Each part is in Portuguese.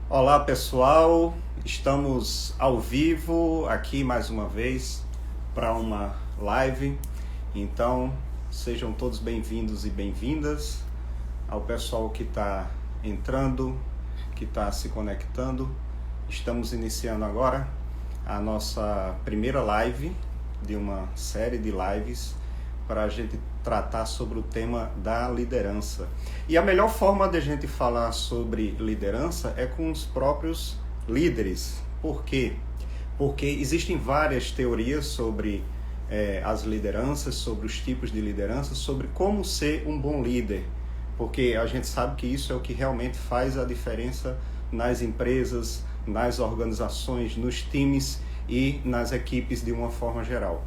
Olá pessoal, estamos ao vivo aqui mais uma vez para uma live. Então sejam todos bem-vindos e bem-vindas ao pessoal que está entrando, que está se conectando. Estamos iniciando agora a nossa primeira live de uma série de lives para a gente tratar sobre o tema da liderança. E a melhor forma de a gente falar sobre liderança é com os próprios líderes. Por quê? Porque existem várias teorias sobre as lideranças, sobre os tipos de liderança, sobre como ser um bom líder. Porque a gente sabe que isso é o que realmente faz a diferença nas empresas, nas organizações, nos times e nas equipes de uma forma geral.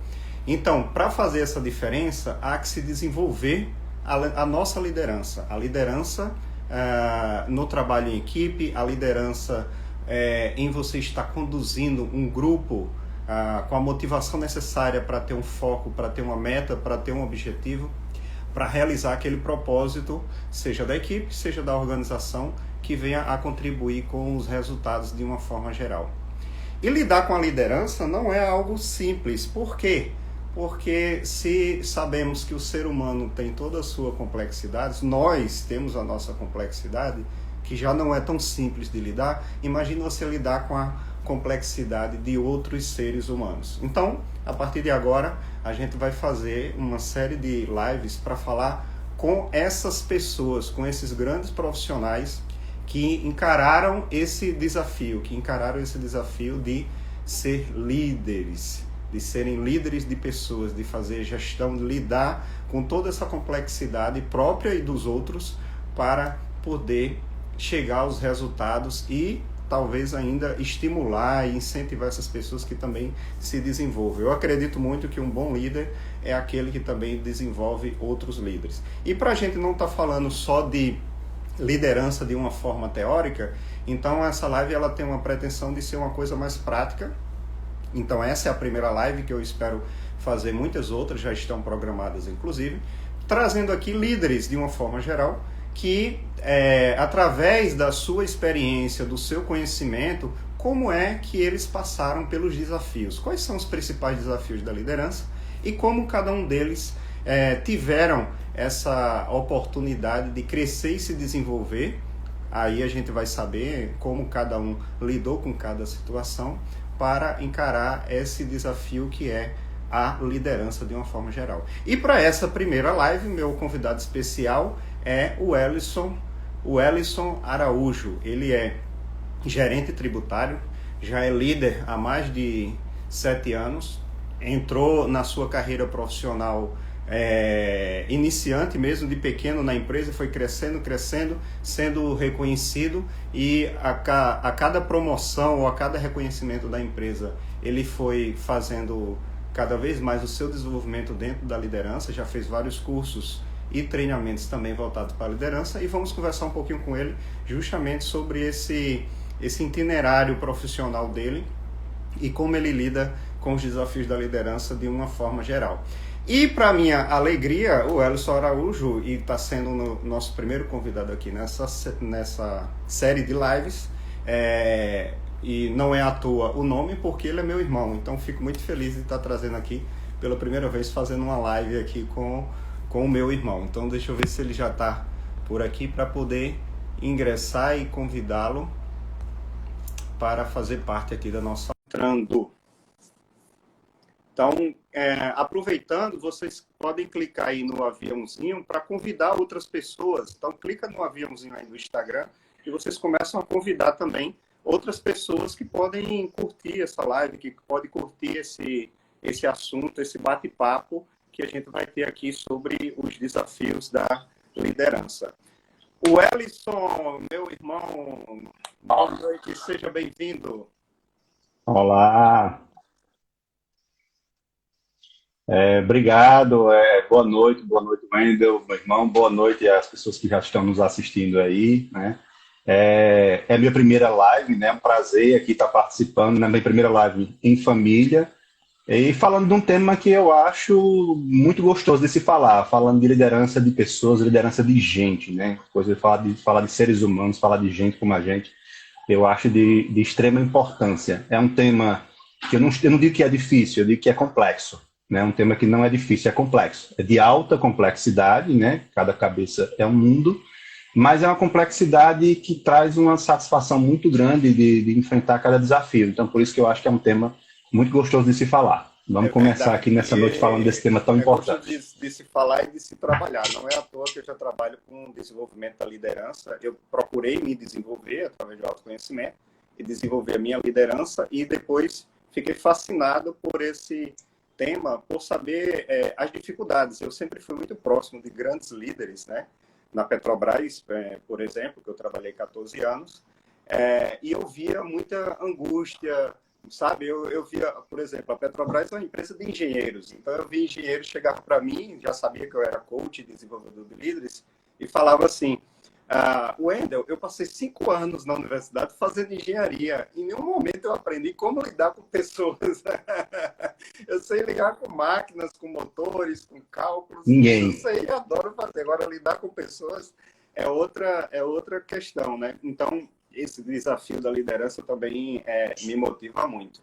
Então, para fazer essa diferença, há que se desenvolver a nossa liderança. A liderança no trabalho em equipe, a liderança em você estar conduzindo um grupo com a motivação necessária para ter um foco, para ter uma meta, para ter um objetivo, para realizar aquele propósito, seja da equipe, seja da organização, que venha a contribuir com os resultados de uma forma geral. E lidar com a liderança não é algo simples. Por quê? Porque se sabemos que o ser humano tem toda a sua complexidade, nós temos a nossa complexidade, que já não é tão simples de lidar, imagina você lidar com a complexidade de outros seres humanos. Então, a partir de agora, a gente vai fazer uma série de lives para falar com essas pessoas, com esses grandes profissionais que encararam esse desafio, de ser líderes, de serem líderes de pessoas, de fazer gestão, de lidar com toda essa complexidade própria e dos outros para poder chegar aos resultados e talvez ainda estimular e incentivar essas pessoas que também se desenvolvem. Eu acredito muito que um bom líder é aquele que também desenvolve outros líderes. E para a gente não estar falando só de liderança de uma forma teórica, então essa live ela tem uma pretensão de ser uma coisa mais prática. Então essa é a primeira live, que eu espero fazer muitas outras, já estão programadas inclusive, trazendo aqui líderes de uma forma geral, que através da sua experiência, do seu conhecimento, como é que eles passaram pelos desafios, quais são os principais desafios da liderança e como cada um deles tiveram essa oportunidade de crescer e se desenvolver. Aí a gente vai saber como cada um lidou com cada situação para encarar esse desafio que é a liderança de uma forma geral. E para essa primeira live, meu convidado especial é o Wellison Araújo. Ele é gerente tributário, já é líder há mais de 7 anos, entrou na sua carreira profissional iniciante mesmo, de pequeno na empresa, foi crescendo, sendo reconhecido, e a cada promoção ou a cada reconhecimento da empresa, ele foi fazendo cada vez mais o seu desenvolvimento dentro da liderança, já fez vários cursos e treinamentos também voltados para a liderança, e vamos conversar um pouquinho com ele justamente sobre esse itinerário profissional dele e como ele lida com os desafios da liderança de uma forma geral. E para minha alegria, o Wellison Araújo está sendo o nosso primeiro convidado aqui nessa série de lives, e não é à toa o nome, porque ele é meu irmão, então fico muito feliz de estar trazendo aqui pela primeira vez, fazendo uma live aqui com o meu irmão. Então deixa eu ver se ele já está por aqui para poder ingressar e convidá-lo para fazer parte aqui da nossa entrando. Então, aproveitando, vocês podem clicar aí no aviãozinho para convidar outras pessoas. Então, clica no aviãozinho aí do Instagram e vocês começam a convidar também outras pessoas que podem curtir essa live, que podem curtir esse assunto, esse bate-papo que a gente vai ter aqui sobre os desafios da liderança. O Wellison, meu irmão, boa noite, seja bem-vindo. Olá, obrigado, boa noite, Wendel, meu irmão, boa noite às pessoas que já estão nos assistindo aí, né? É minha primeira live, né? É um prazer aqui estar participando, né? Minha primeira live em família e falando de um tema que eu acho muito gostoso de se falar, falando de liderança de pessoas, liderança de gente, né? Coisa de falar de seres humanos, falar de gente como a gente. eu acho de extrema importância. É um tema que eu não digo que é difícil, eu digo que é complexo. Né? Um tema que não é difícil, é complexo. É de alta complexidade, né? Cada cabeça é um mundo, mas é uma complexidade que traz uma satisfação muito grande de enfrentar cada desafio. Então, por isso que eu acho que é um tema muito gostoso de se falar. É Vamos começar verdade. aqui nessa noite falando desse tema tão É gostoso importante. de se falar e de se trabalhar. Não é à toa que eu já trabalho com desenvolvimento da liderança. Eu procurei me desenvolver através do autoconhecimento e desenvolver a minha liderança e depois fiquei fascinado por esse tema, por saber as dificuldades. Eu sempre fui muito próximo de grandes líderes, né? Na Petrobras, por exemplo, que eu trabalhei 14 anos, e eu via muita angústia, sabe? Eu via, por exemplo, a Petrobras é uma empresa de engenheiros, então eu vi engenheiros chegar para mim, já sabia que eu era coach, desenvolvedor de líderes, e falava assim, Wendel, eu passei 5 anos na universidade fazendo engenharia. Em nenhum momento eu aprendi como lidar com pessoas. Eu sei lidar com máquinas, com motores, com cálculos. Ninguém. Eu sei, eu adoro fazer. Agora, lidar com pessoas é outra questão, né? Então, esse desafio da liderança também me motiva muito.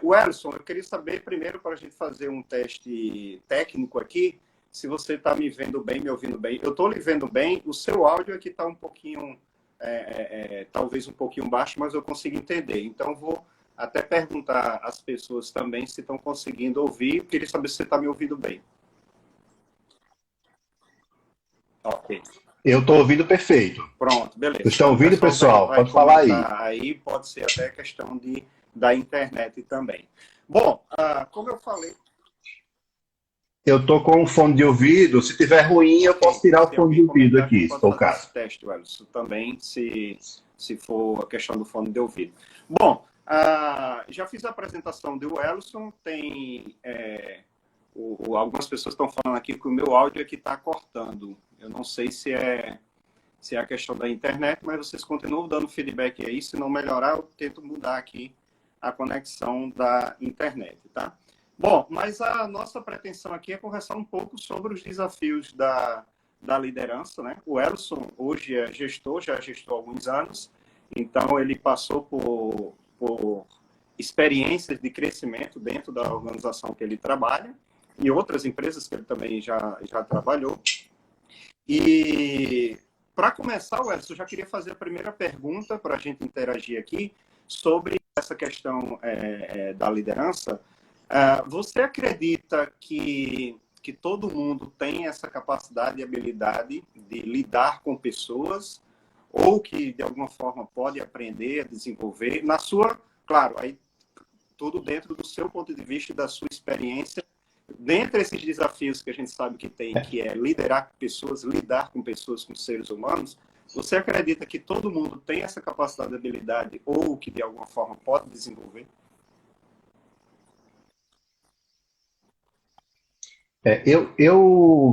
Welson, eu queria saber primeiro, para a gente fazer um teste técnico aqui, se você está me vendo bem, me ouvindo bem. Eu estou lhe vendo bem, o seu áudio aqui está um pouquinho, talvez um pouquinho baixo, mas eu consigo entender. Então, vou até perguntar às pessoas também se estão conseguindo ouvir. Eu queria saber se você está me ouvindo bem. Ok. Eu estou ouvindo perfeito. Pronto, beleza. Vocês estão ouvindo, pessoal? Pode falar aí. Aí pode ser até questão da internet também. Bom, como eu falei... Eu estou com um fone de ouvido. Se tiver ruim, eu posso tirar o fone de ouvido aqui, se for o caso. Teste, Welson, também, se for a questão do fone de ouvido. Bom, já fiz a apresentação do Welson. Tem algumas pessoas estão falando aqui que o meu áudio aqui está cortando. Eu não sei se é a questão da internet, mas vocês continuam dando feedback aí. Se não melhorar, eu tento mudar aqui a conexão da internet, tá? Bom, mas a nossa pretensão aqui é conversar um pouco sobre os desafios da liderança, né? O Welson hoje é gestor, já gestou há alguns anos, então ele passou por experiências de crescimento dentro da organização que ele trabalha e outras empresas que ele também já trabalhou. E para começar, Welson, eu já queria fazer a primeira pergunta para a gente interagir aqui sobre essa questão da liderança. Você acredita que todo mundo tem essa capacidade e habilidade de lidar com pessoas ou que, de alguma forma, pode aprender a desenvolver? Na sua, claro, aí tudo dentro do seu ponto de vista e da sua experiência, dentre esses desafios que a gente sabe que tem, que é liderar pessoas, lidar com pessoas, com seres humanos, você acredita que todo mundo tem essa capacidade e habilidade ou que, de alguma forma, pode desenvolver?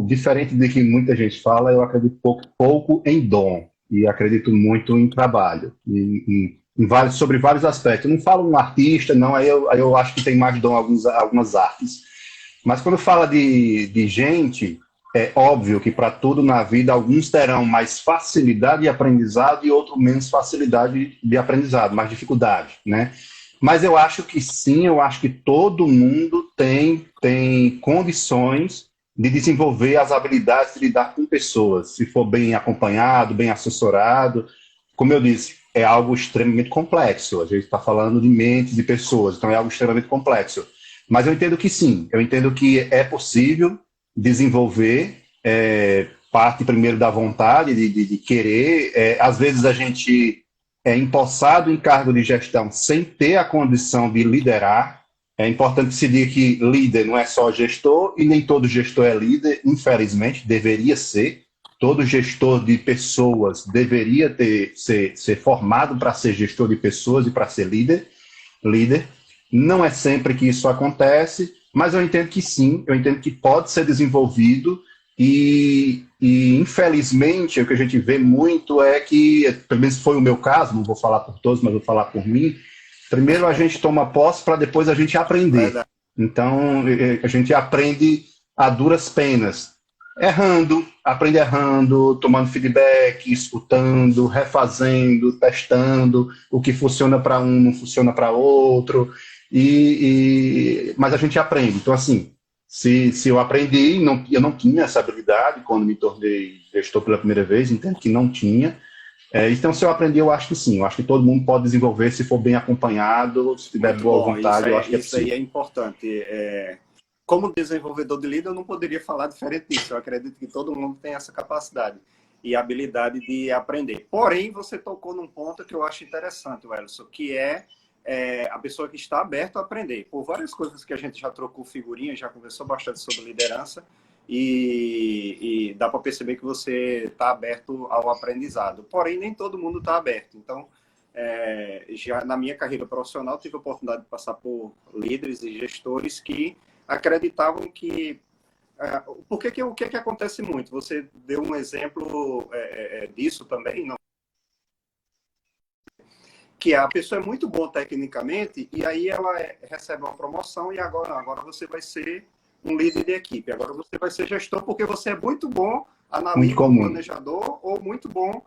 Diferente de que muita gente fala, eu acredito pouco em dom e acredito muito em trabalho, sobre vários aspectos. Eu não falo um artista, não, aí eu acho que tem mais dom em algumas artes. Mas quando fala de gente, é óbvio que para tudo na vida, alguns terão mais facilidade de aprendizado e outros menos facilidade de aprendizado, mais dificuldade, né? Mas eu acho que sim, eu acho que todo mundo tem condições de desenvolver as habilidades de lidar com pessoas, se for bem acompanhado, bem assessorado. Como eu disse, é algo extremamente complexo. A gente está falando de mentes de pessoas, então é algo extremamente complexo. Mas eu entendo que sim, eu entendo que é possível desenvolver, parte primeiro da vontade, de querer. Às vezes a gente é empossado em cargo de gestão sem ter a condição de liderar. É importante que se diga que líder não é só gestor e nem todo gestor é líder, infelizmente, deveria ser. Todo gestor de pessoas deveria ser formado para ser gestor de pessoas e para ser líder. Não é sempre que isso acontece, mas eu entendo que sim, eu entendo que pode ser desenvolvido e infelizmente, o que a gente vê muito é que, pelo menos foi o meu caso, não vou falar por todos, mas vou falar por mim, primeiro a gente toma posse para depois a gente aprender. Então, a gente aprende a duras penas. errando, aprende errando, tomando feedback, escutando, refazendo, testando, o que funciona para um não funciona para outro, mas a gente aprende. Então, assim, se eu aprendi, eu não tinha essa habilidade quando me tornei gestor pela primeira vez, entendo que não tinha. Então, se eu aprendi, eu acho que sim, eu acho que todo mundo pode desenvolver se for bem acompanhado, se tiver Muito boa bom, vontade, eu acho que é isso aí possível. é importante. Como desenvolvedor de líder, eu não poderia falar diferente disso. Eu acredito que todo mundo tem essa capacidade e habilidade de aprender. Porém, você tocou num ponto que eu acho interessante, Wellington, que a pessoa que está aberta a aprender. Por várias coisas que a gente já trocou figurinha, já conversou bastante sobre liderança, e dá para perceber que você está aberto ao aprendizado. Porém, nem todo mundo está aberto. Então, já na minha carreira profissional, tive a oportunidade de passar por líderes e gestores que acreditavam que o que acontece muito? Você deu um exemplo disso também, não? Que a pessoa é muito boa tecnicamente e aí ela recebe uma promoção e agora você vai ser um líder de equipe, agora você vai ser gestor porque você é muito bom Muito analista, comum. planejador ou muito bom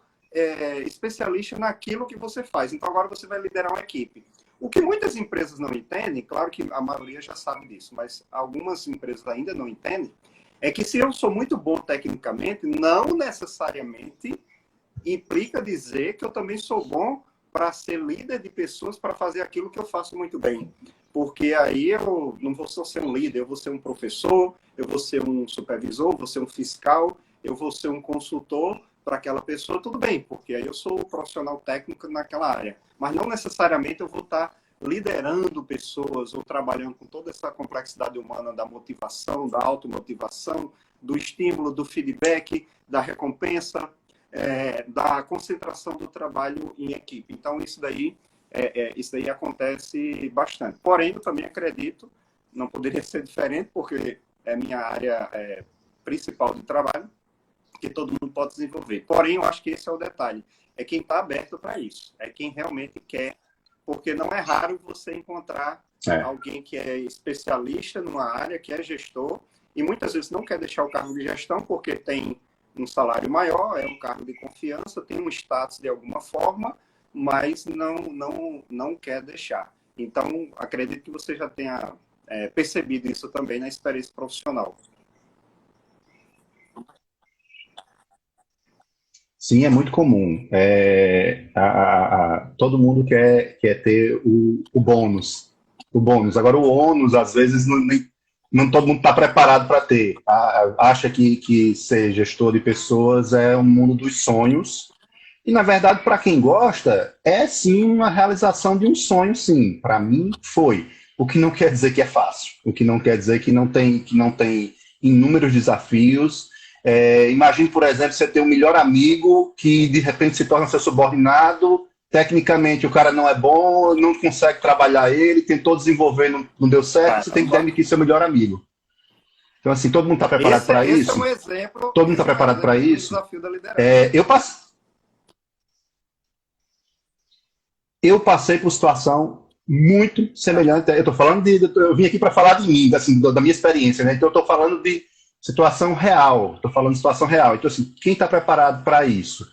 especialista naquilo que você faz. Então agora você vai liderar uma equipe. O que muitas empresas não entendem, claro que a maioria já sabe disso, mas algumas empresas ainda não entendem, é que se eu sou muito bom tecnicamente, não necessariamente implica dizer que eu também sou bom para ser líder de pessoas, para fazer aquilo que eu faço muito bem. Porque aí eu não vou só ser um líder, eu vou ser um professor, eu vou ser um supervisor, eu vou ser um fiscal, eu vou ser um consultor para aquela pessoa, tudo bem, porque aí eu sou profissional técnico naquela área. Mas não necessariamente eu vou estar liderando pessoas ou trabalhando com toda essa complexidade humana da motivação, da automotivação, do estímulo, do feedback, da recompensa, da concentração do trabalho em equipe. Então, isso daí acontece bastante. Porém, eu também acredito, não poderia ser diferente, porque é minha área principal de trabalho, que todo mundo pode desenvolver. Porém, eu acho que esse é o detalhe. É quem está aberto para isso. É quem realmente quer, porque não é raro você encontrar alguém que é especialista numa área, que é gestor, e muitas vezes não quer deixar o cargo de gestão porque tem um salário maior, é um cargo de confiança, tem um status de alguma forma, mas não quer deixar. Então, acredito que você já tenha percebido isso também na experiência profissional. Sim, é muito comum. Todo mundo quer ter o bônus. O bônus. Agora, o ônus, às vezes, não todo mundo está preparado para ter. Acha que ser gestor de pessoas é um mundo dos sonhos. E, na verdade, para quem gosta, é sim uma realização de um sonho, sim. Para mim, foi. O que não quer dizer que é fácil. O que não quer dizer que não tem inúmeros desafios. Imagine, por exemplo, você ter um melhor amigo que de repente se torna seu subordinado, tecnicamente o cara não é bom, não consegue trabalhar ele, tentou desenvolver, não deu certo, você tem que demitir seu melhor amigo. Então, assim, todo mundo está preparado para Esse é isso? um exemplo, Todo mundo está preparado para do isso? desafio da liderança. Eu passei por situação muito semelhante. Eu estou falando eu vim aqui para falar de mim, assim, da minha experiência, né? Então eu estou falando de situação real. Estou falando de situação real. Então, assim, quem está preparado para isso?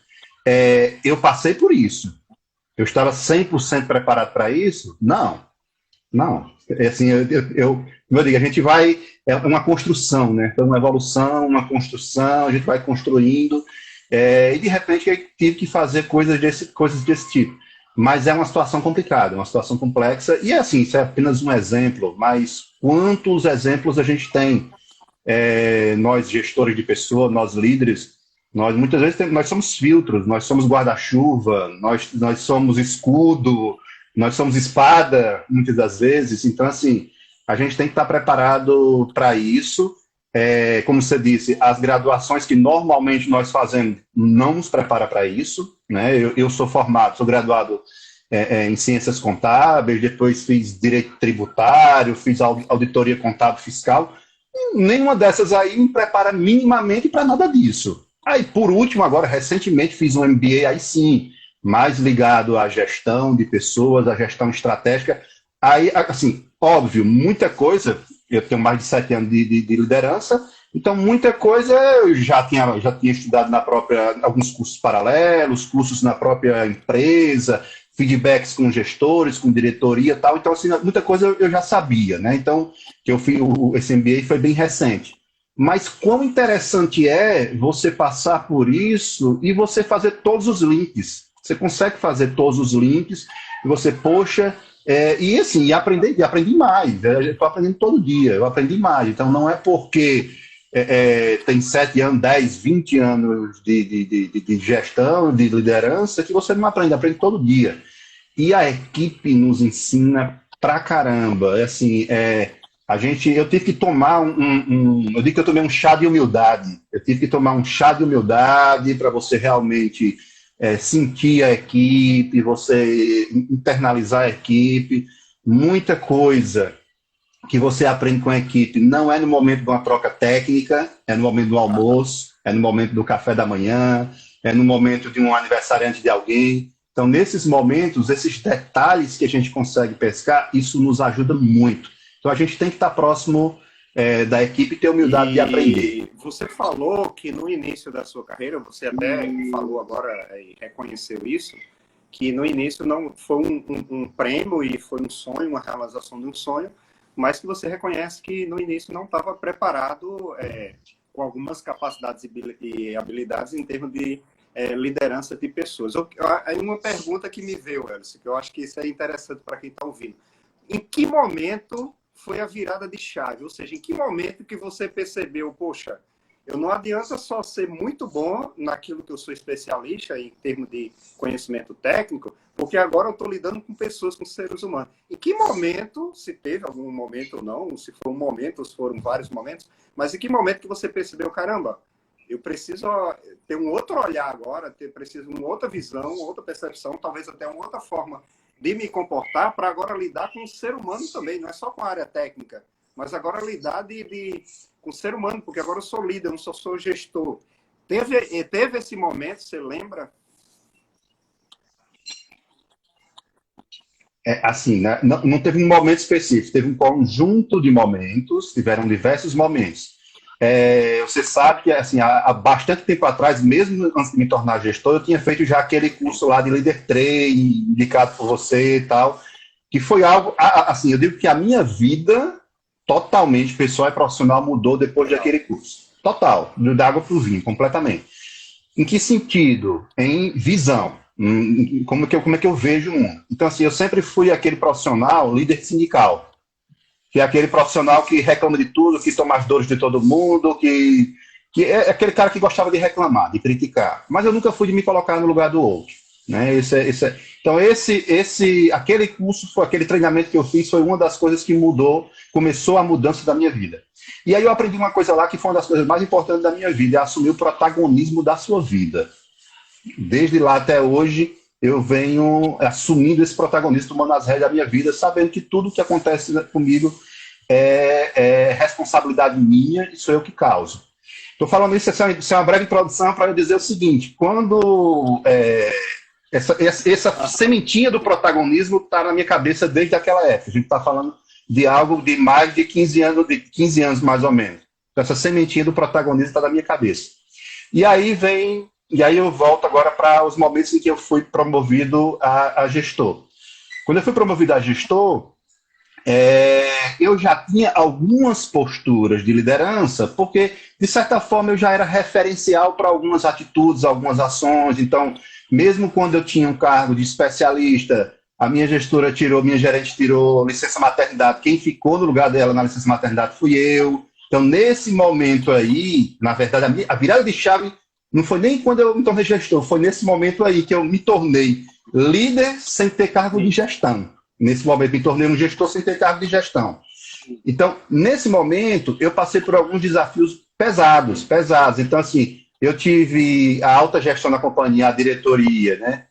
Eu passei por isso. Eu estava 100% preparado para isso? Não. Não. Assim, como eu digo, a gente vai. É uma construção, né? Então, uma evolução, uma construção, a gente vai construindo. E de repente eu tive que fazer coisas desse tipo. Mas é uma situação complicada, uma situação complexa. E assim, isso é apenas um exemplo, mas quantos exemplos a gente tem? Nós, gestores de pessoa, nós líderes, nós muitas vezes nós somos filtros, nós somos guarda-chuva, nós somos escudo, nós somos espada, muitas das vezes. Então, assim, a gente tem que estar preparado para isso. Como você disse, as graduações que normalmente nós fazemos não nos prepara para isso, né? Eu sou graduado em ciências contábeis, depois fiz direito tributário, fiz auditoria contábil fiscal. Nenhuma dessas aí me prepara minimamente para nada disso. Aí, por último, agora, recentemente fiz um MBA, aí sim, mais ligado à gestão de pessoas, à gestão estratégica. Aí, assim, óbvio, muita coisa. Eu tenho mais de 7 anos de liderança, Então, muita coisa eu já tinha estudado na própria, alguns cursos paralelos, cursos na própria empresa, feedbacks com gestores, com diretoria e tal. Então, assim, muita coisa eu já sabia, né? Então, que eu fiz, esse MBA foi bem recente. Mas quão interessante é você passar por isso e você fazer todos os links. Você consegue fazer todos os links e você, poxa, e assim, e aprendi mais. Eu estou aprendendo todo dia, eu aprendi mais. Então, não é porque tem 7 anos, 10, 20 anos de gestão, de liderança, que você não aprende, aprende todo dia. E a equipe nos ensina pra caramba. Assim, eu tive que tomar eu digo que eu tomei um chá de humildade. Eu tive que tomar um chá de humildade para você realmente sentir a equipe, você internalizar a equipe. Muita coisa que você aprende com a equipe não é no momento de uma troca técnica, é no momento do almoço, é no momento do café da manhã, é no momento de um aniversariante de alguém. Então, nesses momentos, esses detalhes que a gente consegue pescar, isso nos ajuda muito. Então, a gente tem que estar próximo da equipe e ter humildade de aprender. Você falou que no início da sua carreira, você até falou agora e reconheceu isso, que no início não foi um prêmio e foi um sonho, uma realização de um sonho, mas que você reconhece que no início não estava preparado com algumas capacidades e habilidades em termos de liderança de pessoas. Aí uma pergunta que me veio, Elcio, que eu acho que isso é interessante para quem está ouvindo. Em que momento foi a virada de chave? Ou seja, em que momento que você percebeu, poxa, eu não adianta só ser muito bom naquilo que eu sou especialista em termos de conhecimento técnico, porque agora eu estou lidando com pessoas, com seres humanos. Em que momento, se teve algum momento ou não, se foi um momento ou se foram vários momentos, mas em que momento que você percebeu, caramba, eu preciso ter um outro olhar agora, preciso de uma outra visão, outra percepção, talvez até uma outra forma de me comportar para agora lidar com o ser humano também, não é só com a área técnica, mas agora lidar com o ser humano, porque agora eu sou líder, eu não sou gestor. Teve esse momento, você lembra? Assim, né? Não teve um momento específico, teve um conjunto de momentos, tiveram diversos momentos. Você sabe que assim, há bastante tempo atrás, mesmo antes de me tornar gestor, eu tinha feito já aquele curso lá de Leader 3, indicado por você e tal, que foi algo, assim, eu digo que a minha vida totalmente, pessoal e profissional, mudou depois daquele curso. Total, da água para o vinho, completamente. Em que sentido? Em visão. Como é que eu vejo o mundo? Então, assim, eu sempre fui aquele profissional, líder sindical, que é aquele profissional que reclama de tudo, que toma as dores de todo mundo, que é aquele cara que gostava de reclamar, de criticar. Mas eu nunca fui de me colocar no lugar do outro. Né? Então, aquele curso, aquele treinamento que eu fiz, foi uma das coisas que começou a mudança da minha vida. E aí eu aprendi uma coisa lá que foi uma das coisas mais importantes da minha vida, é assumir o protagonismo da sua vida. Desde lá até hoje, eu venho assumindo esse protagonismo, tomando as rédeas da minha vida, sabendo que tudo que acontece comigo é responsabilidade minha e sou eu que causo. Estou falando isso, é uma breve introdução para eu dizer o seguinte, quando essa sementinha do protagonismo está na minha cabeça desde aquela época, a gente está falando de algo de mais de 15 anos mais ou menos. Então, essa sementinha do protagonismo está na minha cabeça. E aí eu volto agora para os momentos em que eu fui promovido a gestor. Quando eu fui promovido a gestor, eu já tinha algumas posturas de liderança, porque, de certa forma, eu já era referencial para algumas atitudes, algumas ações. Então, mesmo quando eu tinha um cargo de especialista, a minha gerente tirou licença maternidade. Quem ficou no lugar dela na licença maternidade fui eu. Então, nesse momento aí, na verdade, a virada de chave não foi nem quando eu me tornei gestor, foi nesse momento aí que eu me tornei líder sem ter cargo de gestão. Nesse momento, me tornei um gestor sem ter cargo de gestão. Então, nesse momento, eu passei por alguns desafios pesados. Então, assim, eu tive a alta gestão da companhia, a diretoria, né,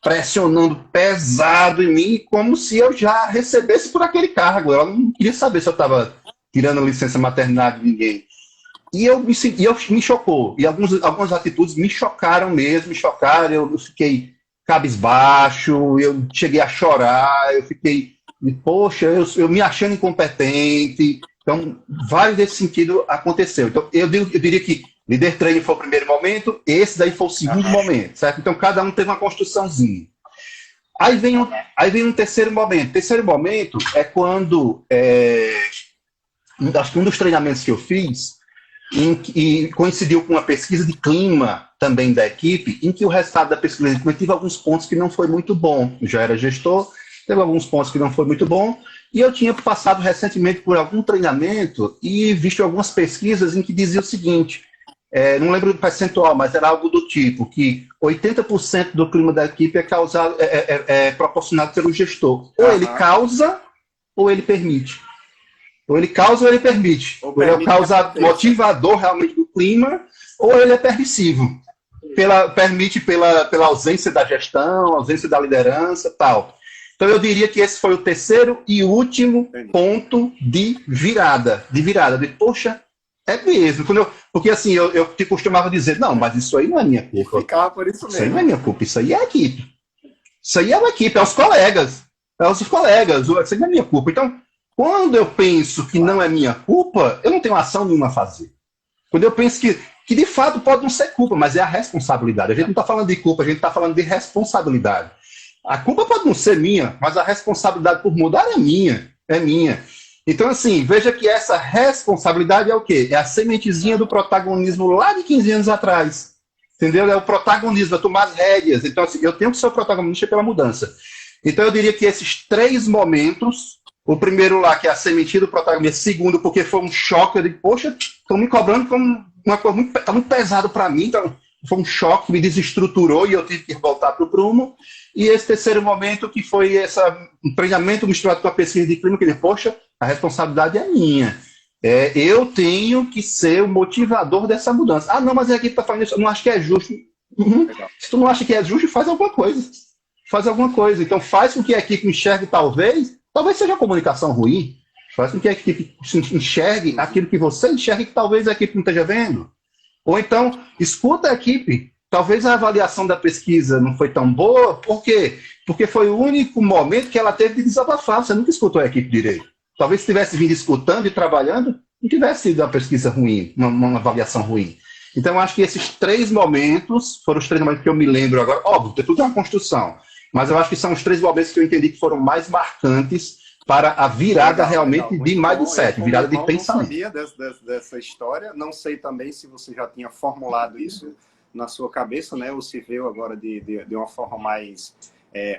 pressionando pesado em mim, como se eu já recebesse por aquele cargo. Ela não queria saber se eu estava tirando licença maternidade de ninguém. E me chocou. E algumas atitudes me chocaram mesmo, eu fiquei cabisbaixo, eu cheguei a chorar, eu fiquei, poxa, eu me achando incompetente, Então, vários desse sentido aconteceu. Então, eu diria que líder training foi o primeiro momento, esse daí foi o segundo momento, certo? Então, cada um teve uma construçãozinha. Aí vem um terceiro momento. O terceiro momento é quando, acho que um dos treinamentos que eu fiz, e coincidiu com uma pesquisa de clima também da equipe, em que o resultado da pesquisa de clima teve alguns pontos que não foi muito bom. Eu já era gestor, teve alguns pontos que não foi muito bom, e eu tinha passado recentemente por algum treinamento e visto algumas pesquisas em que dizia o seguinte, não lembro do percentual, mas era algo do tipo, que 80% do clima da equipe é proporcionado pelo gestor. Ou ele causa, ou ele permite. Ou ele causa ou ele permite. Ou ele é o causador, motivador realmente do clima, ou ele é permissivo. Permite pela ausência da gestão, ausência da liderança, tal. Então eu diria que esse foi o terceiro e último ponto de virada. Poxa, é mesmo. Porque assim, eu costumava dizer, não, mas isso aí não é minha culpa. Ficava por isso mesmo. Isso aí não é minha culpa, isso aí é a equipe. Isso aí é uma equipe, é os colegas. Isso aí não é minha culpa. Então, quando eu penso que não é minha culpa, eu não tenho ação nenhuma a fazer. Quando eu penso que de fato pode não ser culpa, mas é a responsabilidade. A gente não está falando de culpa, a gente está falando de responsabilidade. A culpa pode não ser minha, mas a responsabilidade por mudar é minha. É minha. Então, assim, veja que essa responsabilidade é o quê? É a sementezinha do protagonismo lá de 15 anos atrás. Entendeu? É o protagonismo, é tomar as rédeas. Então, assim, eu tenho que ser o protagonista pela mudança. Então, eu diria que esses três momentos, o primeiro lá, que é a sementinha do protagonismo, segundo, porque foi um choque, eu digo, poxa, estão me cobrando como uma coisa muito pesado para mim, então foi um choque, me desestruturou e eu tive que voltar para o prumo. E esse terceiro momento, que foi um treinamento misturado com a pesquisa de clima, que ele, poxa, a responsabilidade é minha. Eu tenho que ser o motivador dessa mudança. Ah, não, mas a equipe está falando isso, eu não acho que é justo. Se tu não acha que é justo, faz alguma coisa. Então faz com que a equipe enxergue, talvez seja a comunicação ruim, faz com que a equipe enxergue aquilo que você enxerga e que talvez a equipe não esteja vendo. Ou então, escuta a equipe. Talvez a avaliação da pesquisa não foi tão boa, por quê? Porque foi o único momento que ela teve de desabafar, você nunca escutou a equipe direito. Talvez se tivesse vindo escutando e trabalhando, não tivesse sido uma pesquisa ruim, uma avaliação ruim. Então, eu acho que esses três momentos foram os três momentos que eu me lembro agora. Óbvio, tudo é uma construção, mas eu acho que são os três momentos que eu entendi que foram mais marcantes para a virada realmente de mindset, virada de pensamento. Eu não sabia dessa história, não sei também se você já tinha formulado isso na sua cabeça, né? Ou se veio agora de uma forma mais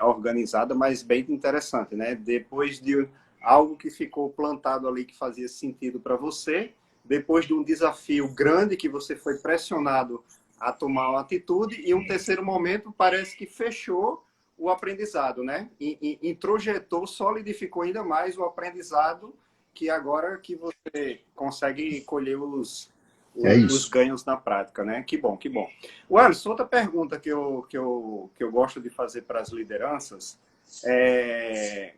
organizada, mas bem interessante, né? Depois de algo que ficou plantado ali que fazia sentido para você, depois de um desafio grande que você foi pressionado a tomar uma atitude, e um terceiro momento parece que fechou o aprendizado, né? Introjetou, solidificou ainda mais o aprendizado, que agora que você consegue colher os ganhos na prática, né? Que bom, que bom. Alisson, outra pergunta que eu gosto de fazer para as lideranças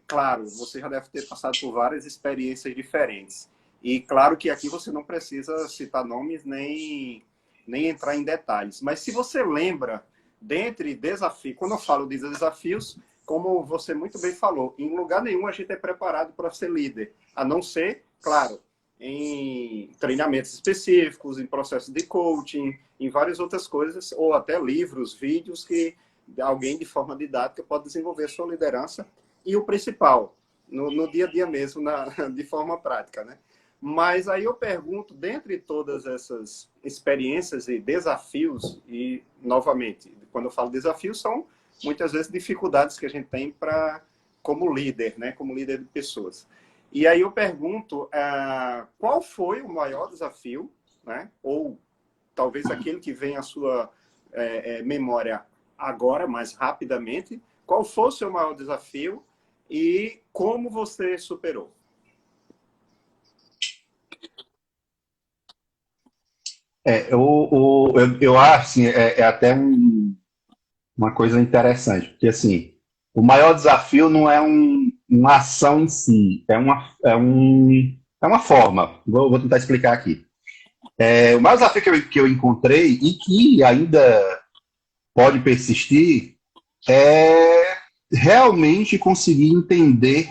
claro, você já deve ter passado por várias experiências diferentes. E claro que aqui você não precisa citar nomes nem entrar em detalhes. Mas se você lembra, dentre desafios, quando eu falo de desafios, como você muito bem falou, em lugar nenhum a gente é preparado para ser líder, a não ser, claro, em treinamentos específicos, em processos de coaching, em várias outras coisas, ou até livros, vídeos que alguém de forma didática pode desenvolver a sua liderança. E o principal, no dia a dia mesmo, de forma prática, né? Mas aí eu pergunto, dentre todas essas experiências e desafios, e novamente, quando eu falo desafios, são muitas vezes dificuldades que a gente tem como líder, né? Como líder de pessoas. E aí eu pergunto, qual foi o maior desafio, né? Ou talvez aquele que vem à sua memória agora, mais rapidamente, qual foi o seu maior desafio e como você superou? Eu acho, assim, até uma coisa interessante, porque, assim, o maior desafio não é uma ação em si, é uma forma. Vou tentar explicar aqui. O maior desafio que eu encontrei e que ainda pode persistir é realmente conseguir entender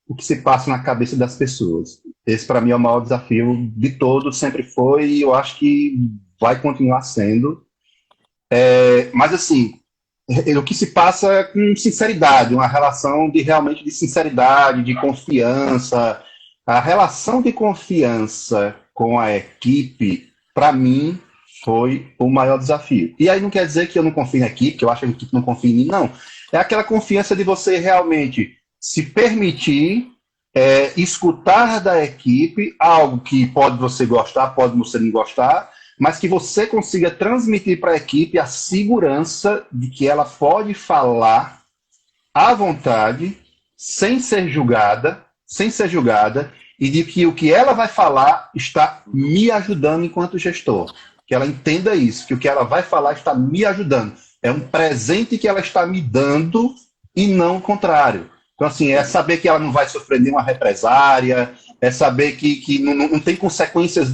o que se passa na cabeça das pessoas. Esse, para mim, é o maior desafio de todos, sempre foi, e eu acho que vai continuar sendo. Mas, assim, o que se passa com sinceridade, uma relação de realmente de sinceridade, de confiança. A relação de confiança com a equipe, para mim, foi o maior desafio. E aí não quer dizer que eu não confio na equipe, que eu acho que a equipe não confia em mim, não. É aquela confiança de você realmente se permitir escutar da equipe algo que pode você gostar, pode você não gostar, mas que você consiga transmitir para a equipe a segurança de que ela pode falar à vontade, sem ser julgada, e de que o que ela vai falar está me ajudando enquanto gestor. Que ela entenda isso, que o que ela vai falar está me ajudando. É um presente que ela está me dando e não o contrário. Então, assim, é saber que ela não vai sofrer nenhuma represária, é saber que não tem consequências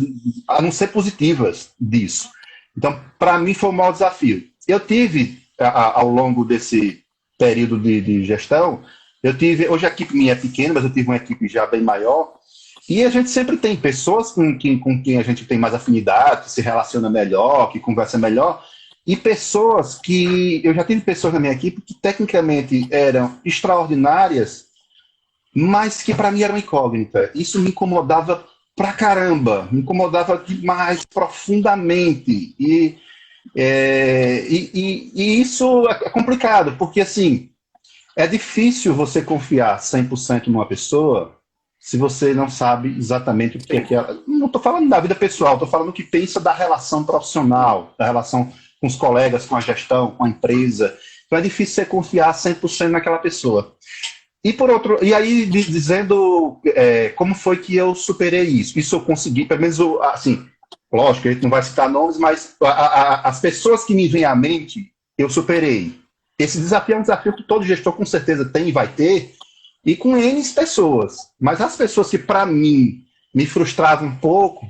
a não ser positivas disso. Então, para mim, foi o maior desafio. Eu tive, ao longo desse período de gestão, hoje a equipe minha é pequena, mas eu tive uma equipe já bem maior, e a gente sempre tem pessoas com quem a gente tem mais afinidade, que se relaciona melhor, que conversa melhor, e pessoas que... Eu já tive pessoas na minha equipe que tecnicamente eram extraordinárias, mas que para mim eram incógnita. Isso me incomodava pra caramba, me incomodava demais, profundamente. E isso é complicado, porque assim, é difícil você confiar 100% numa pessoa se você não sabe exatamente o que é que ela... Não estou falando da vida pessoal, estou falando o que pensa da relação profissional, da relação com os colegas, com a gestão, com a empresa. Então é difícil você confiar 100% naquela pessoa. E aí, dizendo como foi que eu superei isso. Isso eu consegui, pelo menos, assim, lógico, a gente não vai citar nomes, mas as pessoas que me vêm à mente, eu superei. Esse desafio é um desafio que todo gestor com certeza tem e vai ter, e com N pessoas. Mas as pessoas que, para mim, me frustravam um pouco,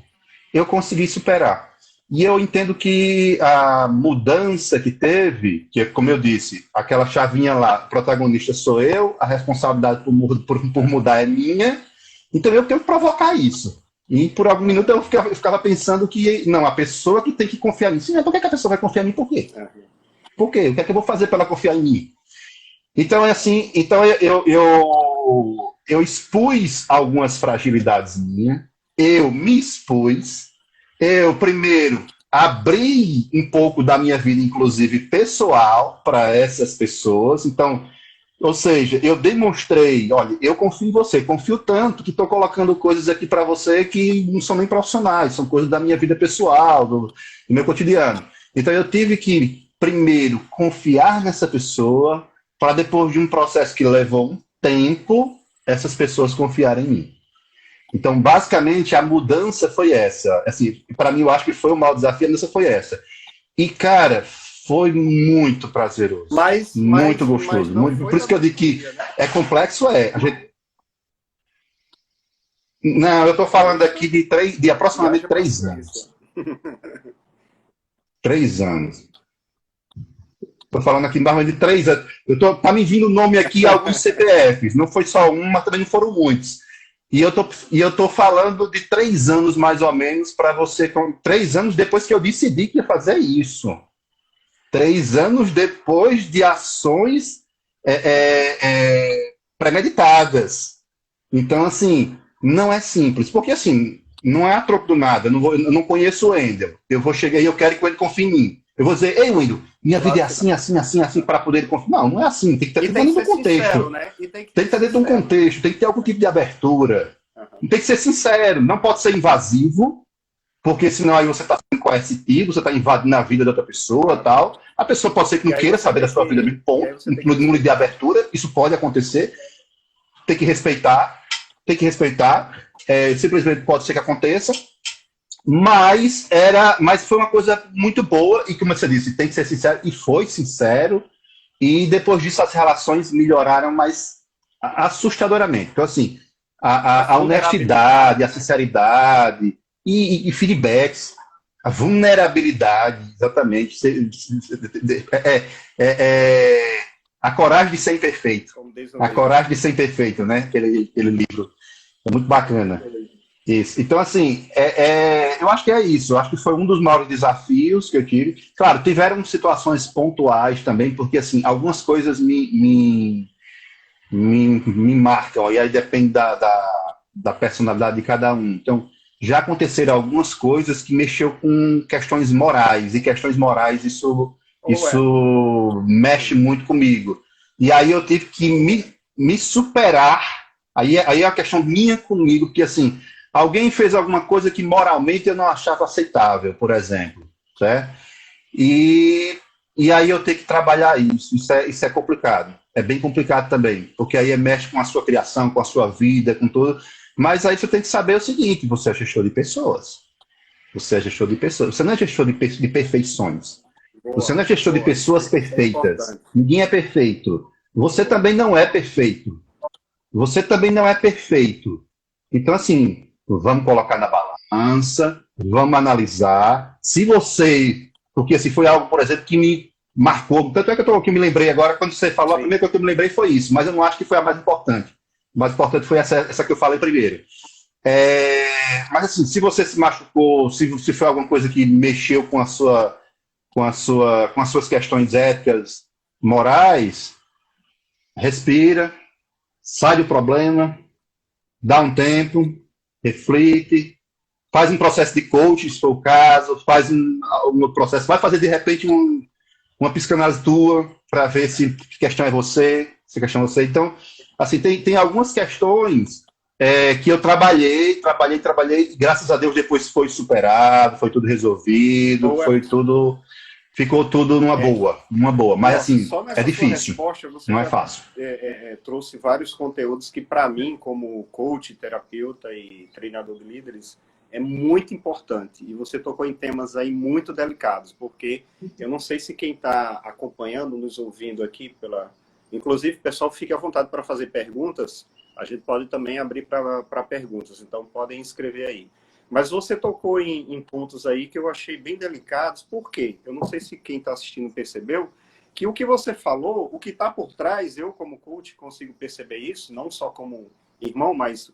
eu consegui superar. E eu entendo que a mudança que teve, que como eu disse, aquela chavinha lá, o protagonista sou eu, a responsabilidade por mudar é minha, então eu tenho que provocar isso. E por algum minuto eu ficava pensando que, não, a pessoa que tem que confiar em mim. Sim, por que a pessoa vai confiar em mim? Por quê? Por quê? O que é que eu vou fazer para ela confiar em mim? Então, é assim, eu expus algumas fragilidades minhas, eu me expus. Eu, primeiro, abri um pouco da minha vida, inclusive pessoal, para essas pessoas. Então, ou seja, eu demonstrei, olha, eu confio em você, confio tanto que estou colocando coisas aqui para você que não são nem profissionais, são coisas da minha vida pessoal, do meu cotidiano. Então, eu tive que, primeiro, confiar nessa pessoa, para depois de um processo que levou um tempo, essas pessoas confiarem em mim. Então, basicamente, a mudança foi essa. Assim, para mim, eu acho que foi o maior desafio, a mudança foi essa. E, cara, foi muito prazeroso. Muito gostoso. Por isso que eu digo que é complexo, A gente... Não, eu estou falando aqui de aproximadamente 3 anos. 3 anos. Estou falando aqui de 3 anos. Tá me vindo o nome aqui, alguns CPFs. Não foi só um, mas também não foram muitos. E eu tô falando de 3 anos, mais ou menos, para você... 3 anos depois que eu decidi que ia fazer isso. 3 anos depois de ações premeditadas. Então, assim, não é simples. Porque, assim, não é a troco do nada. Eu não conheço o Wendel. Eu vou chegar e eu quero que o Wendel confie em mim. Eu vou dizer, ei, Wendel, minha vida é assim, assim, assim, assim, para poder confiar. Não é assim. Tem que estar dentro de um contexto. Sincero, né? Tem que estar dentro de um contexto, tem que ter algum tipo de abertura. Tem que ser sincero, não pode ser invasivo, porque senão aí você está sendo coercitivo, você está invadindo a vida da outra pessoa e tal. A pessoa pode ser que não queira saber da sua vida, ponto. No mundo de abertura, isso pode acontecer. Tem que respeitar. Simplesmente pode ser que aconteça. Mas foi uma coisa muito boa e, como você disse, tem que ser sincero, e foi sincero, e depois disso as relações melhoraram mais assustadoramente. Então, assim, a honestidade, a sinceridade e feedbacks, a vulnerabilidade, exatamente. A Coragem de Ser Imperfeito. A Coragem de Ser Imperfeito, né? Aquele livro. É muito bacana. Isso. Então, assim, eu acho que é isso. Eu acho que foi um dos maiores desafios que eu tive. Claro, tiveram situações pontuais também, porque, assim, algumas coisas me marcam, e aí depende da personalidade de cada um. Então, já aconteceram algumas coisas que mexeu com questões morais, e questões morais, isso mexe muito comigo. E aí eu tive que me superar, aí é a questão minha comigo, porque assim, alguém fez alguma coisa que moralmente eu não achava aceitável, por exemplo, certo? E aí eu tenho que trabalhar isso é complicado, é bem complicado também, porque aí mexe com a sua criação, com a sua vida, com tudo, mas aí você tem que saber o seguinte, você é gestor de pessoas, você não é gestor de perfeições. Você não é gestor de pessoas perfeitas. Ninguém é perfeito. Você também não é perfeito. Você também não é perfeito. Então, assim, vamos colocar na balança, vamos analisar. Se você... Porque se foi algo, por exemplo, que me marcou... Tanto é que me lembrei agora, quando você falou, a primeira coisa que eu me lembrei foi isso. Mas eu não acho que foi a mais importante. A mais importante foi essa que eu falei primeiro. Mas, assim, se você se machucou, se foi alguma coisa que mexeu com as suas questões éticas, morais, respira, sai do problema, dá um tempo, reflete, faz um processo de coaching, se for o caso, faz um processo, vai fazer de repente uma psicanálise tua para ver se questão é você, se questão é você. Então, assim, tem algumas questões que eu trabalhei, e graças a Deus depois foi superado, foi tudo resolvido, ficou tudo numa boa. Mas, assim, é difícil, não é fácil. Trouxe vários conteúdos que, para mim, como coach, terapeuta e treinador de líderes, é muito importante. E você tocou em temas aí muito delicados, porque eu não sei se quem está acompanhando, nos ouvindo aqui, inclusive, pessoal, fique à vontade para fazer perguntas. A gente pode também abrir para perguntas, então podem escrever aí. Mas você tocou em pontos aí que eu achei bem delicados. Por quê? Eu não sei se quem está assistindo percebeu que o que você falou, o que está por trás, eu como coach consigo perceber isso, não só como irmão, mas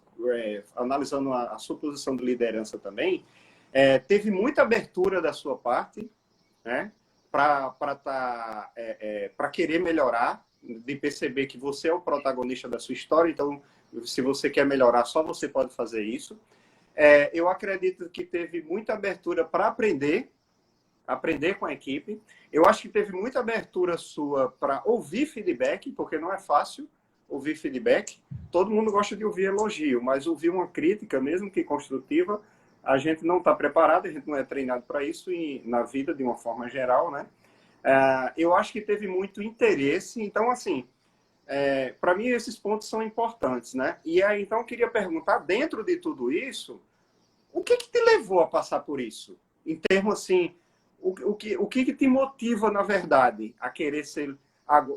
analisando a sua posição de liderança também, teve muita abertura da sua parte, né, para querer melhorar, de perceber que você é o protagonista da sua história, então, se você quer melhorar, só você pode fazer isso. Eu acredito que teve muita abertura para aprender com a equipe. Eu acho que teve muita abertura sua para ouvir feedback, porque não é fácil ouvir feedback. Todo mundo gosta de ouvir elogio, mas ouvir uma crítica, mesmo que construtiva, a gente não está preparado, a gente não é treinado para isso e na vida, de uma forma geral, né? Eu acho que teve muito interesse. Então, assim, para mim, esses pontos são importantes, né? E aí, então, eu queria perguntar, dentro de tudo isso, o que te levou a passar por isso? Em termos, assim, o que te motiva, na verdade, a querer ser